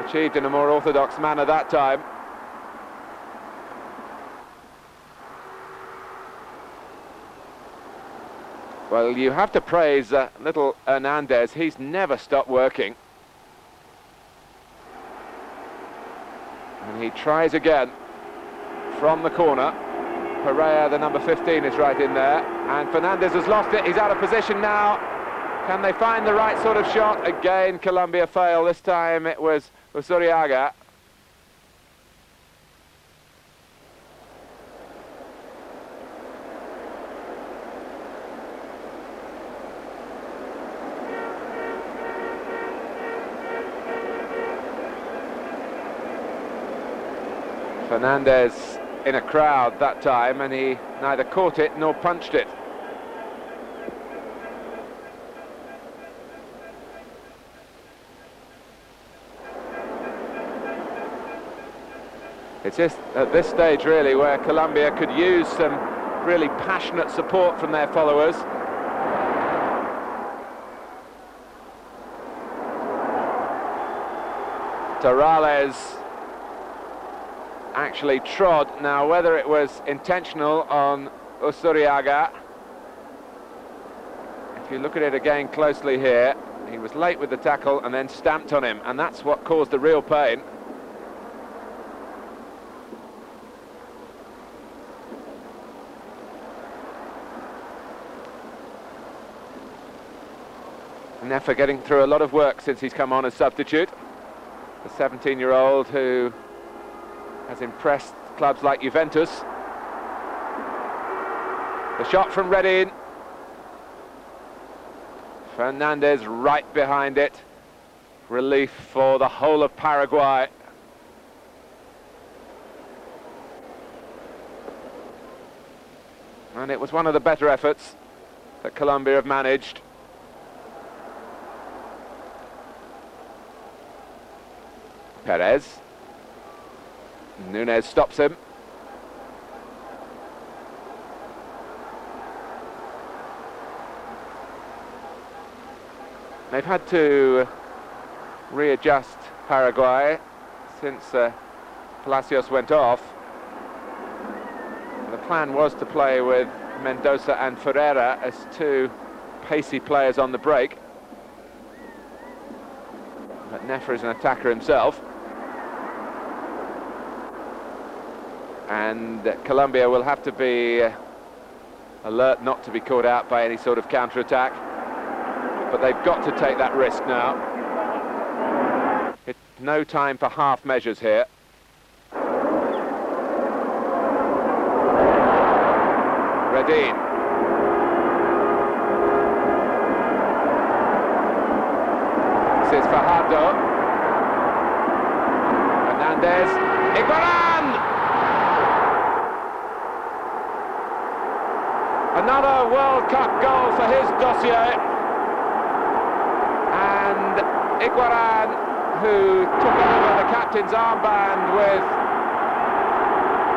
achieved in a more orthodox manner that time. Well, you have to praise little Hernandez. He's never stopped working. And he tries again from the corner. Perea, the number 15, is right in there. And Fernandez has lost it. He's out of position now. Can they find the right sort of shot? Again, Colombia fail. This time it was Usuriaga. Fernandez in a crowd that time, and he neither caught it nor punched it. It's just at this stage really where Colombia could use some really passionate support from their followers. Torrales actually trod. Now, whether it was intentional on Usuriaga, if you look at it again closely here, He was late with the tackle and then stamped on him, and that's what caused the real pain. Nefer getting through a lot of work since he's come on as substitute. The 17-year-old who has impressed clubs like Juventus. The shot from Reddin. Fernandez right behind it. Relief for the whole of Paraguay. And it was one of the better efforts that Colombia have managed. Perez. Núñez stops him. They've had to readjust Paraguay since Palacios went off. The plan was to play with Mendoza and Ferreira as two pacey players on the break. But Nefer is an attacker himself. And Colombia will have to be alert not to be caught out by any sort of counter-attack. But they've got to take that risk now. It's no time for half measures here. Reddin. This is Fajardo. Fernandez. Iguaran! Another World Cup goal for his dossier. And Iguaran, who took over the captain's armband with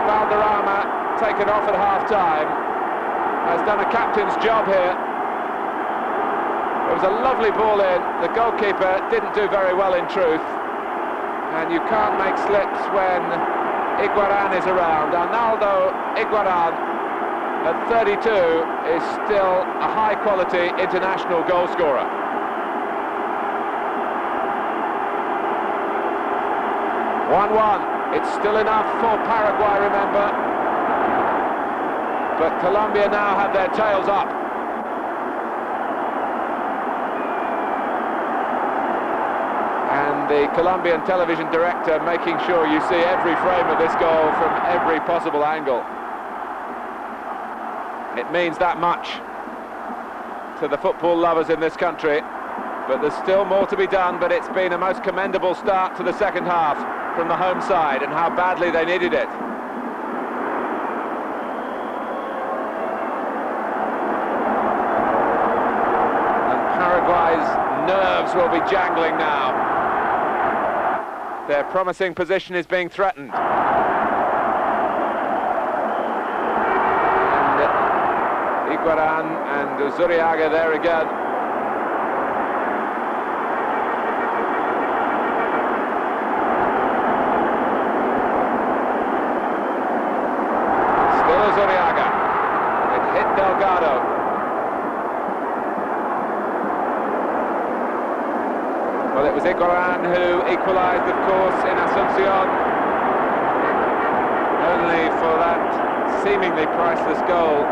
Valderrama taken off at half-time, has done a captain's job here. It was a lovely ball in. The goalkeeper didn't do very well in truth. And you can't make slips when Iguaran is around. Arnaldo Iguaran, at 32, is still a high-quality international goalscorer. It's still enough for Paraguay, remember. But Colombia now have their tails up. And the Colombian television director making sure you see every frame of this goal from every possible angle. It means that much to the football lovers in this country, but there's still more to be done. But it's been a most commendable start to the second half from the home side, and how badly they needed it. And Paraguay's nerves will be jangling now. Their promising position is being threatened. Iguaran and Zuriaga there again. Still Zuriaga. It hit Delgado. Well, it was Iguaran who equalised, of course, in Asuncion. Only for that seemingly priceless goal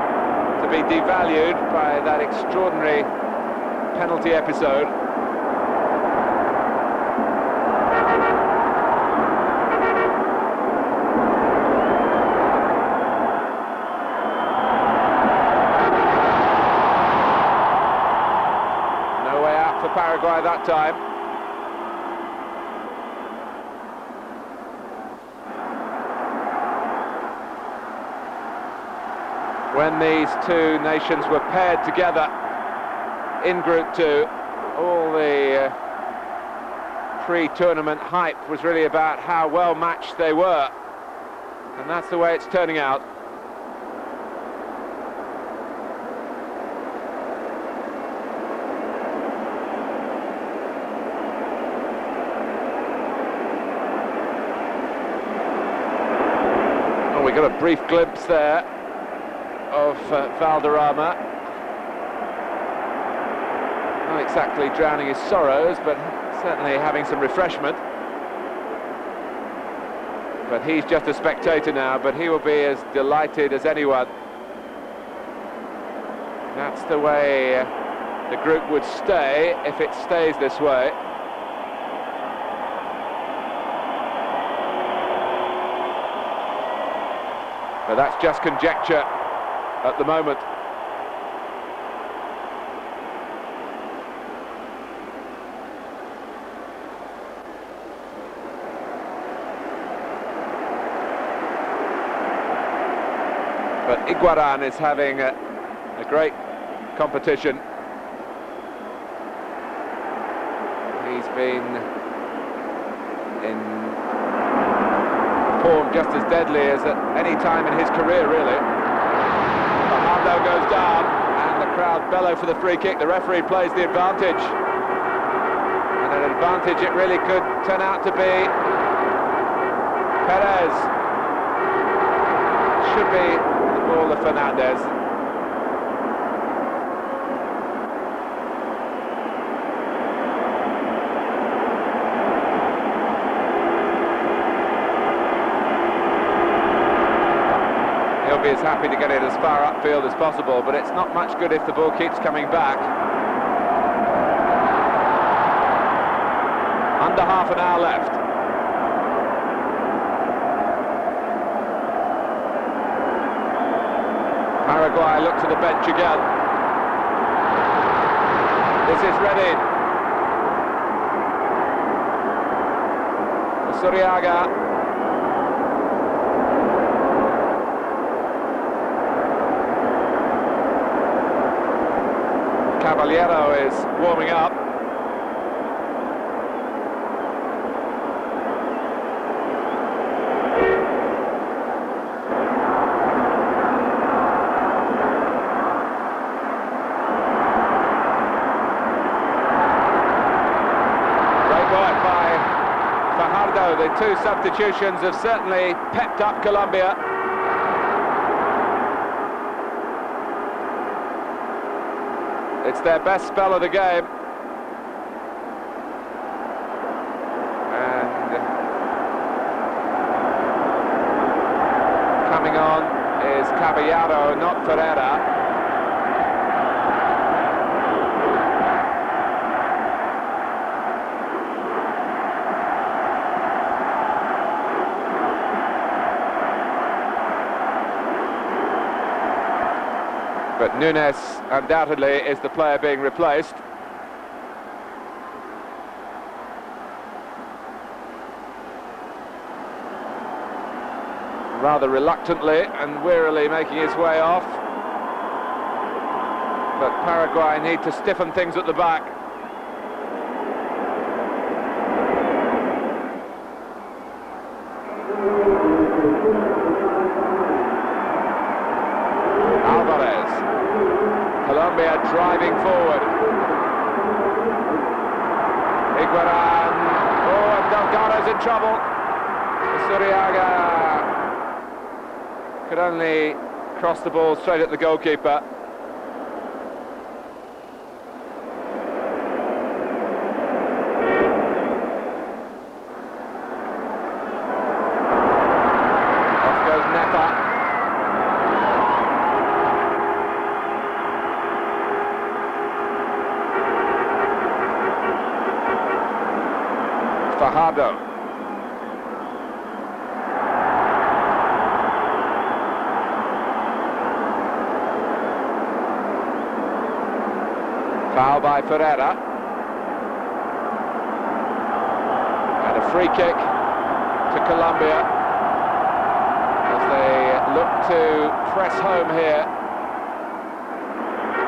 to be devalued by that extraordinary penalty episode. No way out for Paraguay that time. When these two nations were paired together in Group 2, all the pre-tournament hype was really about how well matched they were. And that's the way it's turning out. Oh, we got a brief glimpse there of Valderrama. Not exactly drowning his sorrows, but certainly having some refreshment. But he's just a spectator now, but he will be as delighted as anyone. That's the way the group would stay if it stays this way. But that's just conjecture at the moment. But Iguaran is having a great competition. He's been in form just as deadly as at any time in his career, really. Fajardo goes down, and the crowd bellow for the free kick. The referee plays the advantage. And an advantage it really could turn out to be. Perez. Should be the ball of Fernandez. He'll be as happy to get it as far upfield as possible, but it's not much good if the ball keeps coming back. Under half an hour left. Paraguay look to the bench again. This is Redding. Suriaga. Caballero is warming up. The two substitutions have certainly pepped up Colombia. It's their best spell of the game. And coming on is Caballero, not Ferreira. But Nunes undoubtedly is the player being replaced. Rather reluctantly and wearily making his way off. But Paraguay need to stiffen things at the back. Colombia driving forward. Iguaran. Oh, and Delgado's in trouble. Suriaga could only cross the ball straight at the goalkeeper. Off goes Nepa. Fajardo. Foul by Ferreira. And a free kick to Colombia as they look to press home here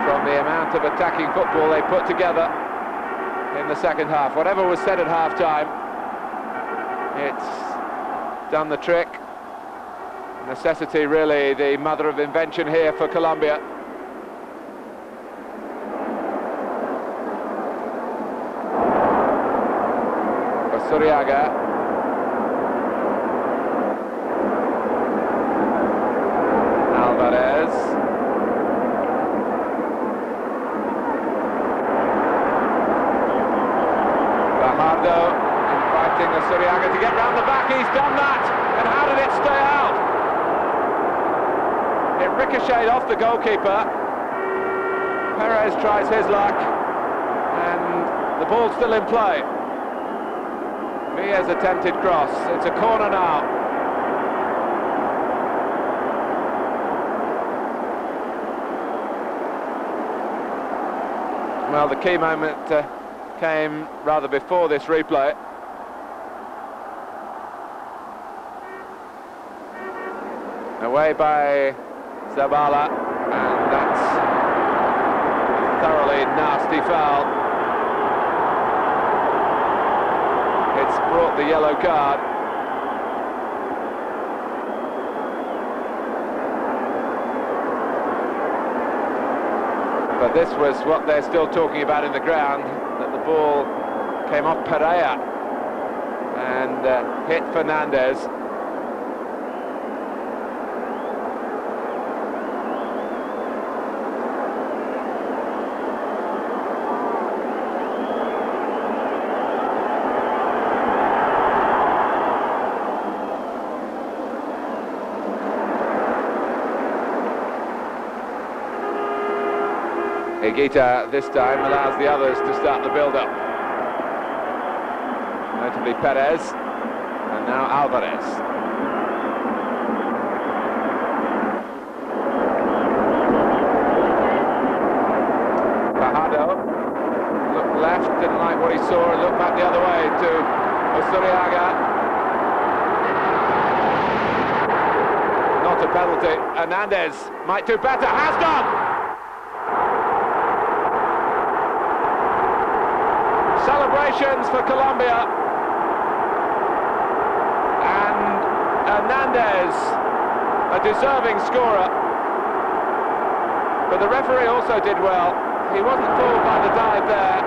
from the amount of attacking football they put together in the second half. Whatever was said at half-time, it's done the trick. Necessity really the mother of invention here for Colombia. Suriaga. Alvarez. It ricocheted off the goalkeeper. Perez tries his luck, and the ball's still in play. Villa's attempted cross. It's a corner now. Well, the key moment came rather before this replay. Away by Zabala, and that's a thoroughly nasty foul. It's brought the yellow card. But this was what they're still talking about in the ground, that the ball came off Pereira and hit Fernandez. Higuita this time allows the others to start the build-up. Notably Perez, and now Alvarez. Fajardo looked left, didn't like what he saw, and looked back the other way to Osuriaga. Not a penalty. Hernandez might do better, has done! Celebrations for Colombia, and Hernandez, a deserving scorer, but the referee also did well. He wasn't fooled by the dive there.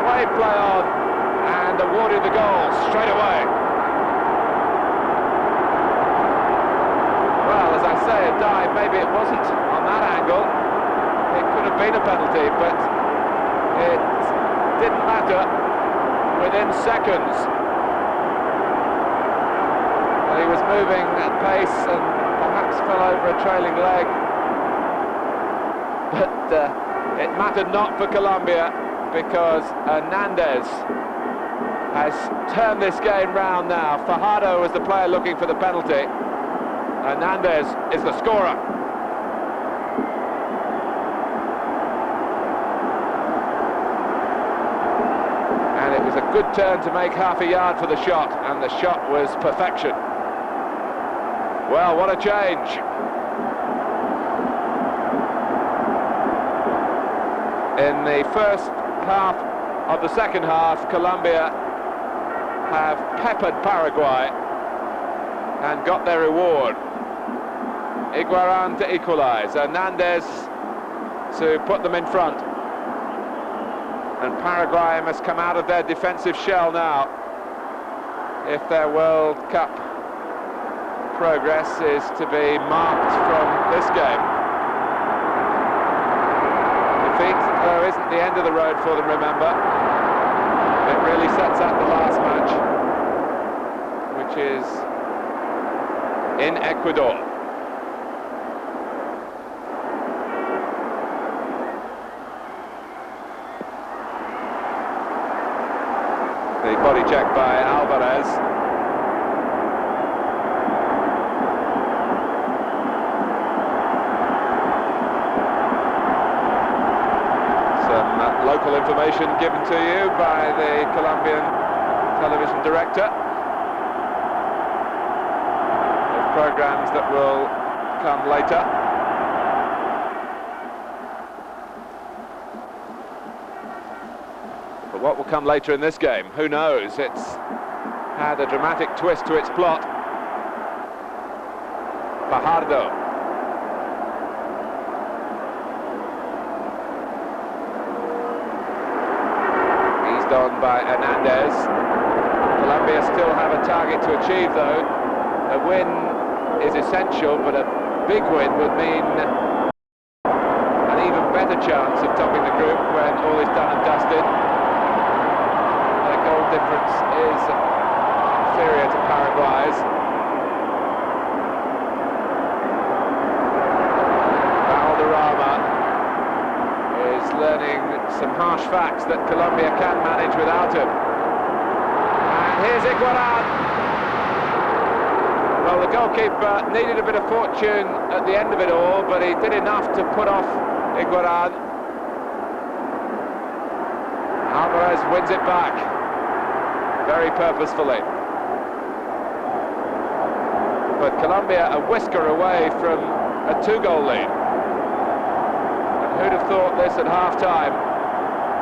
Wave play on and awarded the goal straight away. Well, as I say, a dive, maybe it wasn't on that angle. It could have been a penalty, but it didn't matter within seconds. Well, he was moving at pace and perhaps fell over a trailing leg, but it mattered not for Colombia, because Hernandez has turned this game round now. Fajardo was the player looking for the penalty. Hernandez is the scorer. A good turn to make half a yard for the shot, and the shot was perfection. Well, what a change. In the first half of the second half, Colombia have peppered Paraguay and got their reward. Higuaín to equalise, Hernandez to put them in front. And Paraguay must come out of their defensive shell now if their World Cup progress is to be marked from this game. Defeat, though, isn't the end of the road for them, remember. It really sets up the last match, which is in Ecuador. The body check by Alvarez. Some local information given to you by the Colombian television director of programs that will come later. But what will come later in this game, who knows? It's had a dramatic twist to its plot. Fajardo. Eased on by Hernandez. Colombia still have a target to achieve, though. A win is essential, but a big win would mean an even better chance of topping the group when all is done and dusted. Goal difference is inferior to Paraguay's. some harsh facts that Colombia can manage without him. And here's Higuaín. Well, the goalkeeper needed a bit of fortune at the end of it all, but he did enough to put off Higuaín. Alvarez wins it back, very purposefully. But Colombia a whisker away from a 2-goal lead. And who'd have thought this at half-time,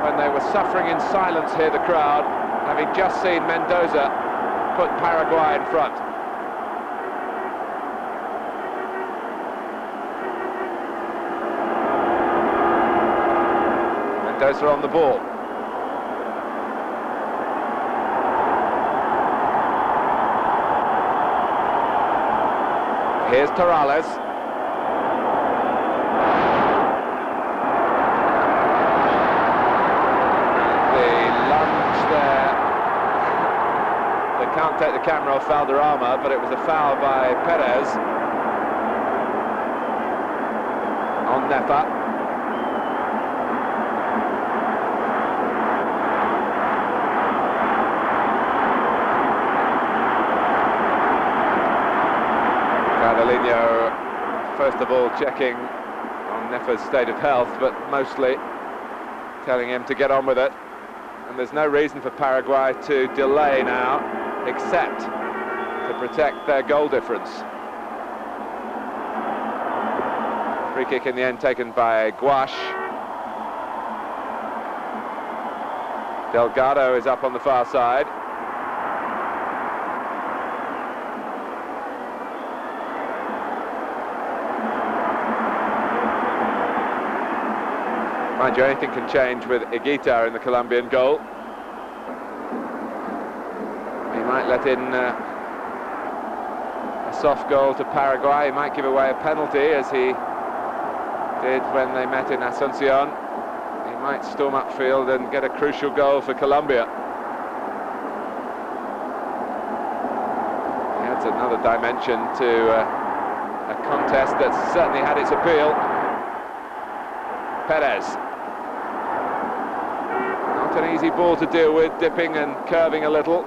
when they were suffering in silence here, the crowd, having just seen Mendoza put Paraguay in front. Mendoza on the ball. Here's Torrales. The lunge there. They can't take the camera off Valderrama, but it was a foul by Perez on Nefa. First of all checking on Nefa's state of health, but mostly telling him to get on with it. And there's no reason for Paraguay to delay now, except to protect their goal difference. Free kick in the end taken by Guash. Delgado is up on the far side. Mind you, anything can change with Higuita in the Colombian goal. He might let in a soft goal to Paraguay. He might give away a penalty, as he did when they met in Asunción. He might storm upfield and get a crucial goal for Colombia. Adds another dimension to a contest that's certainly had its appeal. Perez. Not an easy ball to deal with, dipping and curving a little.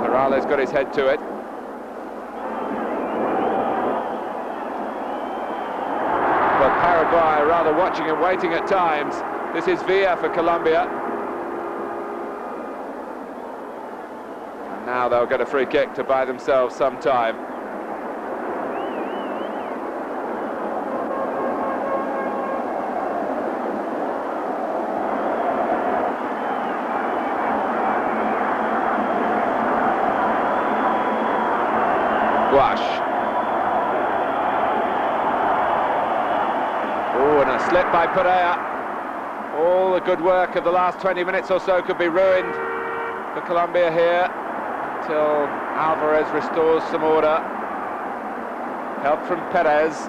Torrales got his head to it. But Paraguay rather watching and waiting at times. This is Villa for Colombia. And now they'll get a free kick to buy themselves some time. Guash. Oh, and a slip by Pereira. All the good work of the last 20 minutes or so could be ruined for Colombia here until Alvarez restores some order. Help from Perez.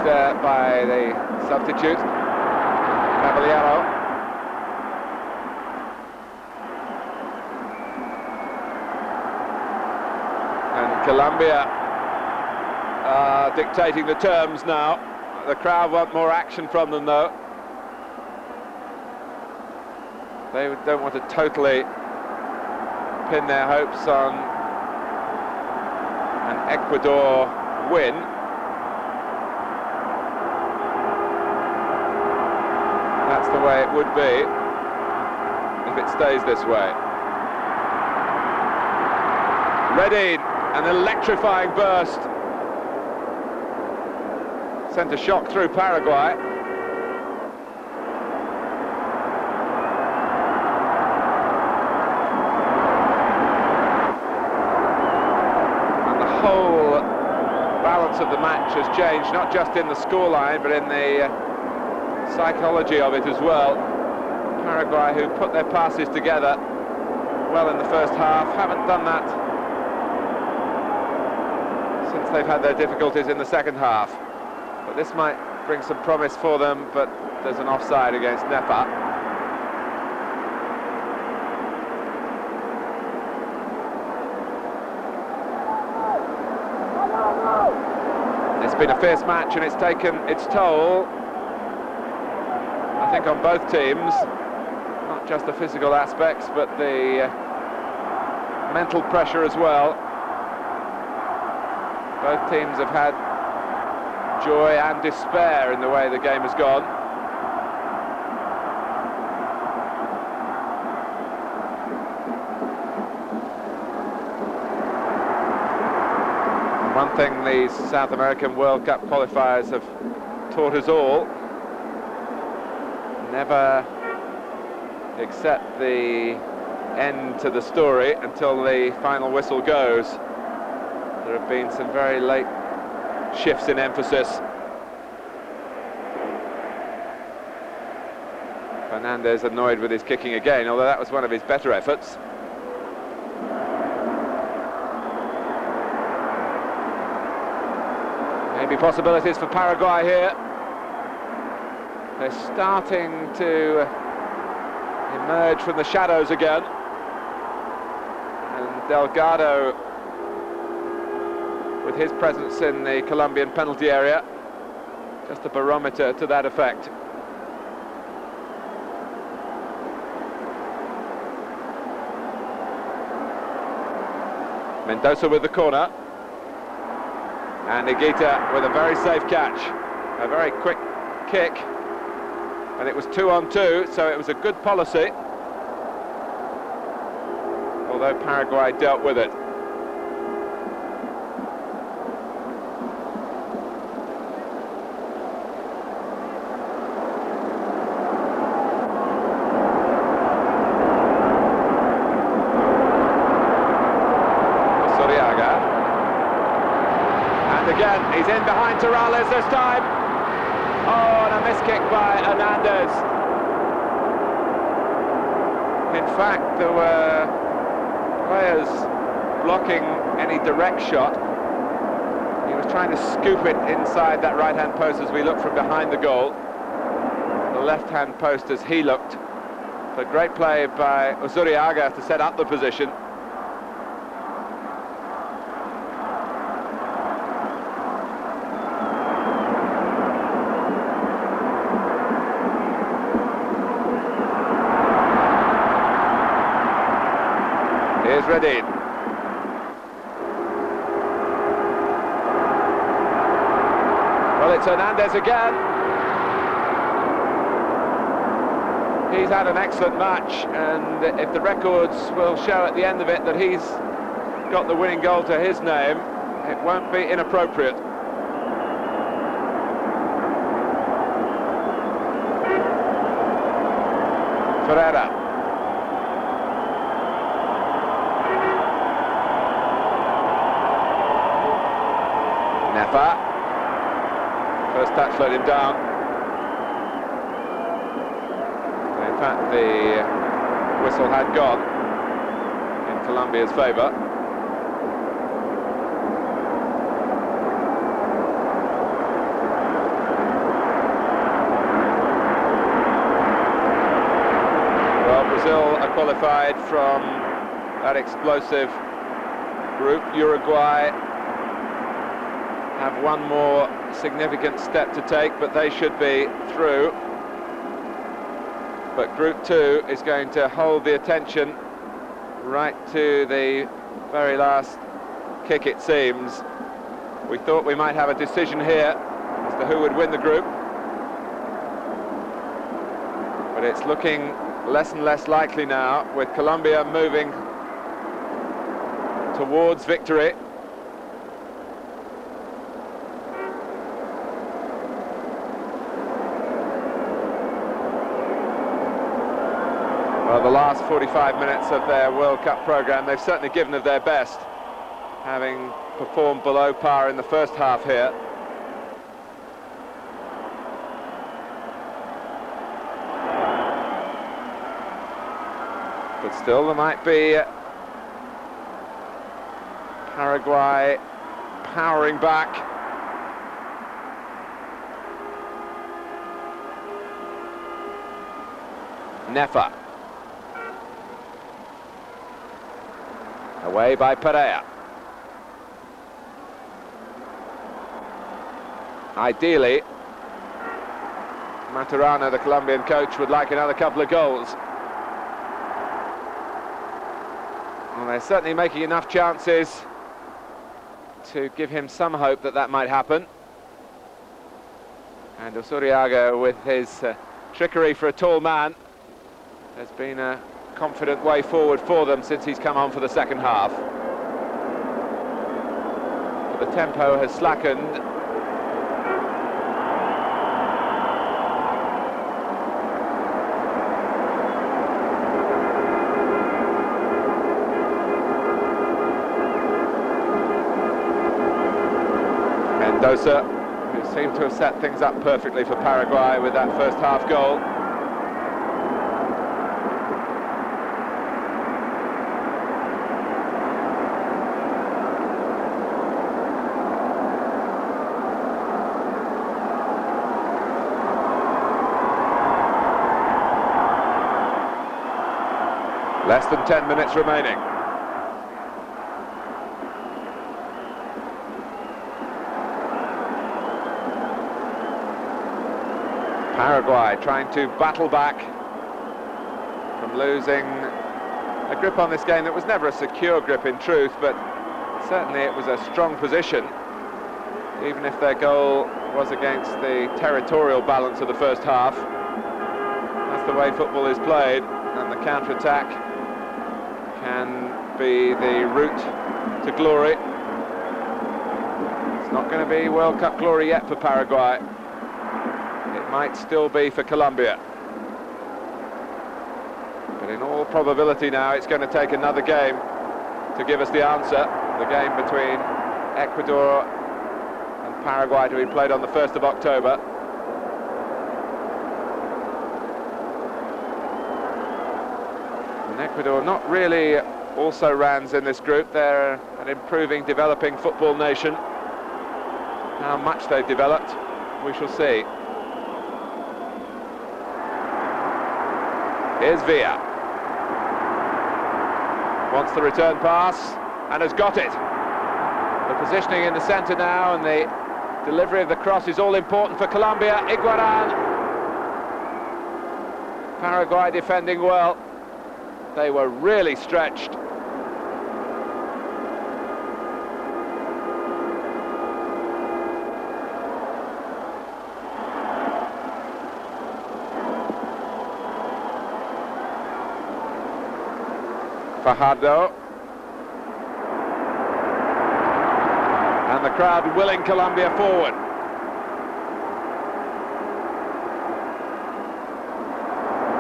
There by the substitute, Caballero. And Colombia are dictating the terms now. The crowd want more action from them, though. They don't want to totally pin their hopes on an Ecuador win. That's the way it would be if it stays this way. Ready, an electrifying burst. Sent a shock through Paraguay. And the whole balance of the match has changed, not just in the scoreline, but in the psychology of it as well. Paraguay, who put their passes together well in the first half, haven't done that since they've had their difficulties in the second half. But this might bring some promise for them, but there's an offside against Nepa. It's been a fierce match and it's taken its toll, I think, on both teams. Not just the physical aspects, but the mental pressure as well. Both teams have had joy and despair in the way the game has gone. One thing these South American World Cup qualifiers have taught us all: never accept the end to the story until the final whistle goes. There have been some very late shifts in emphasis. Fernandez annoyed with his kicking again, although that was one of his better efforts. Maybe possibilities for Paraguay here. They're starting to emerge from the shadows again. And Delgado, with his presence in the Colombian penalty area, just a barometer to that effect. Mendoza with the corner, and Higuita with a very safe catch. A very quick kick, and it was 2-on-2, so it was a good policy, although Paraguay dealt with it. Again, he's in behind Torrales this time. Oh, and a missed kick by Hernandez. In fact, there were players blocking any direct shot. He was trying to scoop it inside that right-hand post as we look from behind the goal. The left-hand post as he looked. But great play by Uzuriaga to set up the position. Here's Redin. Well, it's Hernandez again. He's had an excellent match, and if the records will show at the end of it that he's got the winning goal to his name, it won't be inappropriate. Ferreira. Nepa. First touch let him down. In fact, the whistle had gone in Colombia's favour. Well, Brazil are qualified from that explosive group. Uruguay have one more significant step to take, but they should be through. But Group 2 is going to hold the attention right to the very last kick, it seems. We thought we might have a decision here as to who would win the group, but it's looking less and less likely now, with Colombia moving towards victory. Well, the last 45 minutes of their World Cup programme, they've certainly given of their best, having performed below par in the first half here. But still, there might be Paraguay powering back. Nefa. Away by Pereira. Ideally, Maturana, the Colombian coach, would like another couple of goals. Well, they're certainly making enough chances to give him some hope that that might happen. And Osuriaga, with his trickery for a tall man, has been a confident way forward for them since he's come on for the second half. But the tempo has slackened. Mendoza, who seemed to have set things up perfectly for Paraguay with that first half goal. Less than 10 minutes remaining. Paraguay trying to battle back from losing a grip on this game that was never a secure grip in truth, but certainly it was a strong position, even if their goal was against the territorial balance of the first half. That's the way football is played, and the counter-attack can be the route to glory. It's not going to be World Cup glory yet for Paraguay. It might still be for Colombia. But in all probability now, it's going to take another game to give us the answer. The game between Ecuador and Paraguay to be played on the 1st of October. And Ecuador not really also rans in this group. They're an improving, developing football nation. How much they've developed, we shall see. Here's Villa. Wants the return pass and has got it. The positioning in the centre now and the delivery of the cross is all important for Colombia. Iguaran. Paraguay defending well. They were really stretched. Fajardo. And the crowd willing Colombia forward.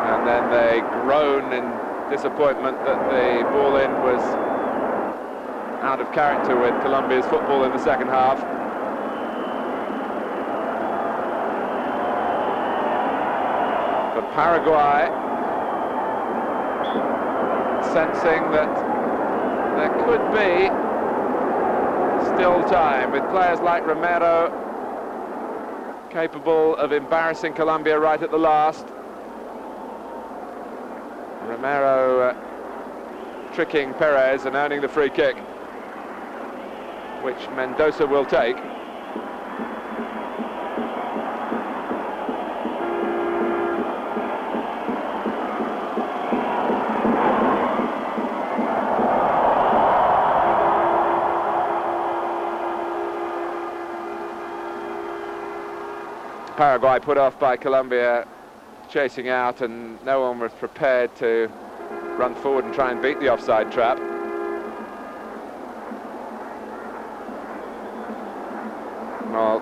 And then they groan in disappointment that the ball in was out of character with Colombia's football in the second half. For Paraguay, sensing that there could be still time, with players like Romero capable of embarrassing Colombia right at the last. Romero tricking Perez and earning the free kick, which Mendoza will take. Paraguay put off by Colombia chasing out, and no one was prepared to run forward and try and beat the offside trap. Well,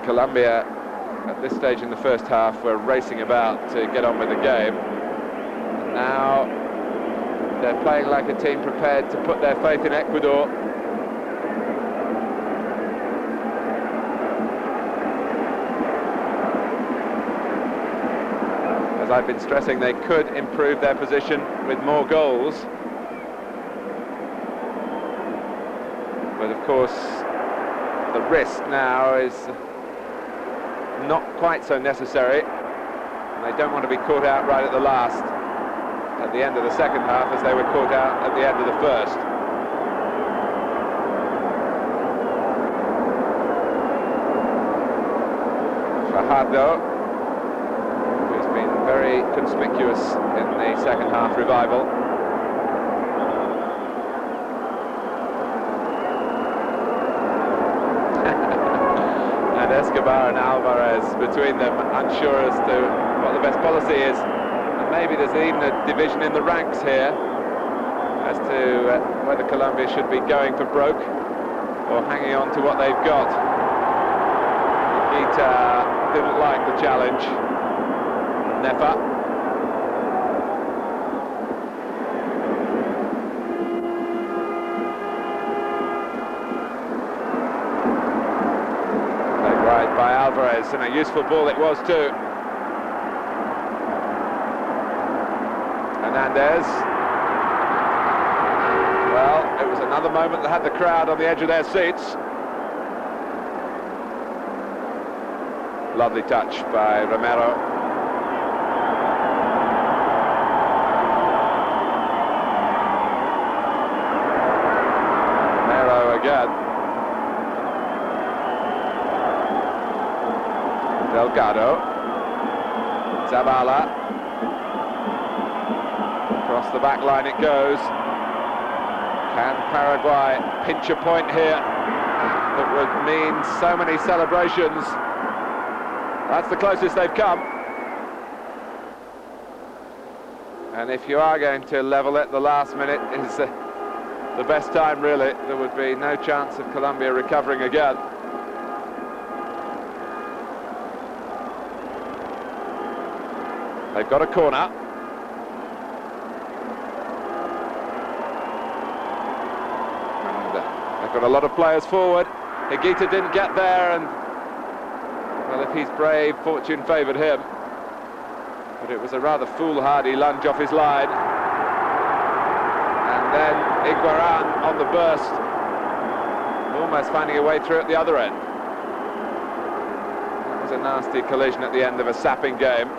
Colombia at this stage in the first half were racing about to get on with the game. And now they're playing like a team prepared to put their faith in Ecuador. As I've been stressing, they could improve their position with more goals. But of course, the risk now is not quite so necessary. And they don't want to be caught out right at the last. at the end of the second half as they were caught out at the end of the first. Fajardo, who's been very conspicuous in the second half revival. And Escobar and Alvarez between them, unsure as to what the best policy is. And maybe there's even a division in the ranks here as to whether Colombia should be going for broke or hanging on to what they've got. Higuita didn't like the challenge. Nefa. Played right by Alvarez, and a useful ball it was too. Hernandez. Well, it was another moment that had the crowd on the edge of their seats. Lovely touch by Romero. Romero again. Delgado. Zabala. Across the back line it goes. Can Paraguay pinch a point here that would mean so many celebrations? That's the closest they've come. And if you are going to level it, the last minute is the best time, really. There would be no chance of Colombia recovering again. They've got a corner. And they've got a lot of players forward. Higuita didn't get there, and well, if he's brave, fortune favoured him. But it was a rather foolhardy lunge off his line. And then Higuaín on the burst, almost finding a way through at the other end. That was a nasty collision at the end of a sapping game.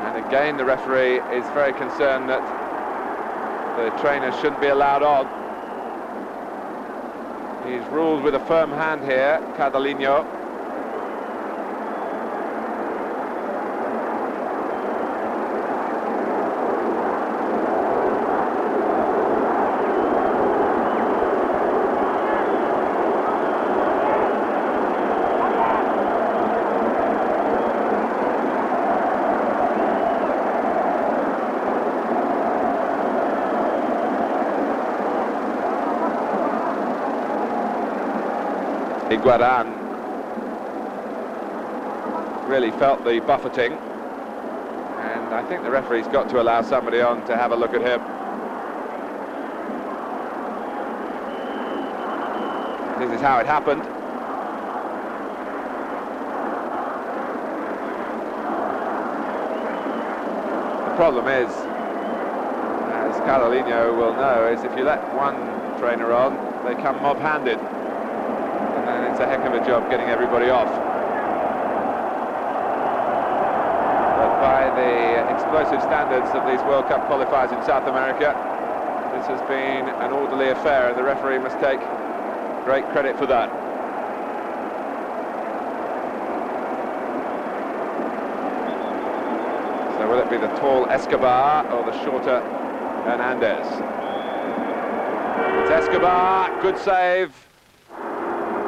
And again, the referee is very concerned that the trainers shouldn't be allowed on. He's ruled with a firm hand here, Cardelinho. Higuaín really felt the buffeting, and I think the referee's got to allow somebody on to have a look at him. This is how it happened. The problem is, as Cardelinho will know, is if you let one trainer on, they come mob-handed. And it's a heck of a job getting everybody off. But by the explosive standards of these World Cup qualifiers in South America, this has been an orderly affair, and the referee must take great credit for that. So will it be the tall Escobar or the shorter Hernandez? It's Escobar, good save.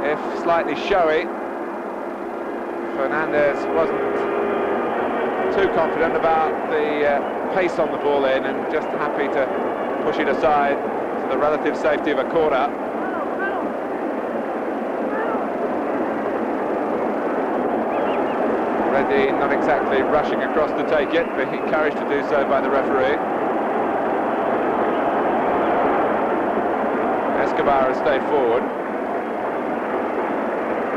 If slightly showy. Fernandez wasn't too confident about the pace on the ball in, and just happy to push it aside to the relative safety of a corner. Redin not exactly rushing across to take it, but encouraged to do so by the referee. Escobar has stayed forward.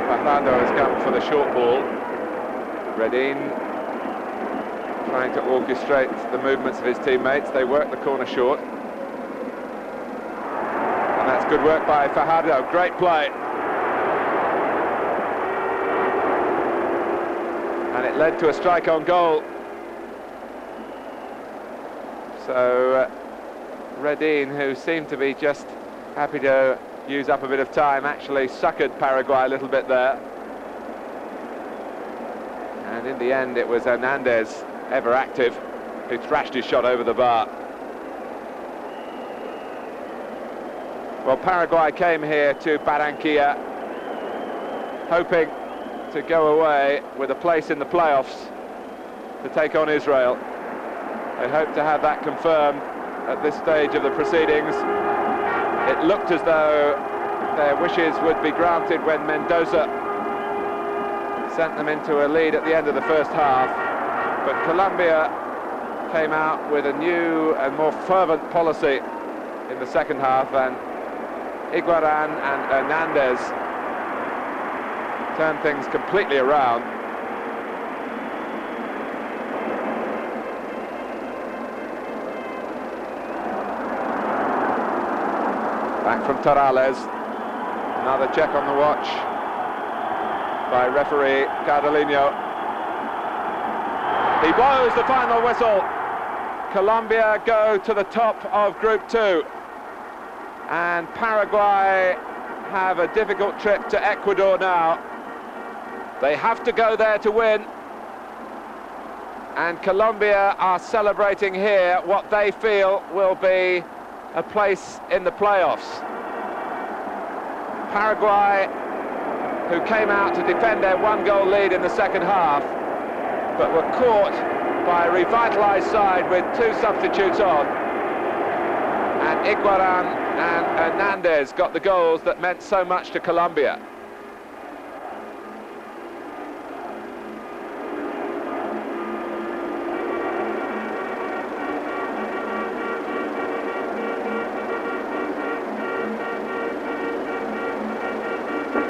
Fajardo has come for the short ball. Redin trying to orchestrate the movements of his teammates. They work the corner short. And that's good work by Fajardo. Great play. And it led to a strike on goal. So Redin, who seemed to be just happy to use up a bit of time, actually suckered Paraguay a little bit there. And in the end, it was Hernandez, ever active, who thrashed his shot over the bar. Well, Paraguay came here to Barranquilla hoping to go away with a place in the playoffs to take on Israel. They hope to have that confirmed at this stage of the proceedings. It looked as though their wishes would be granted when Mendoza sent them into a lead at the end of the first half, but Colombia came out with a new and more fervent policy in the second half, and Iguaran and Hernandez turned things completely around. Back from Torrales, another check on the watch by referee Cardelino. He blows the final whistle. Colombia go to the top of Group 2. And Paraguay have a difficult trip to Ecuador now. They have to go there to win. And Colombia are celebrating here what they feel will be a place in the playoffs. Paraguay, who came out to defend their one-goal lead in the second half, but were caught by a revitalised side with two substitutes on. And Iguaran and Hernandez got the goals that meant so much to Colombia.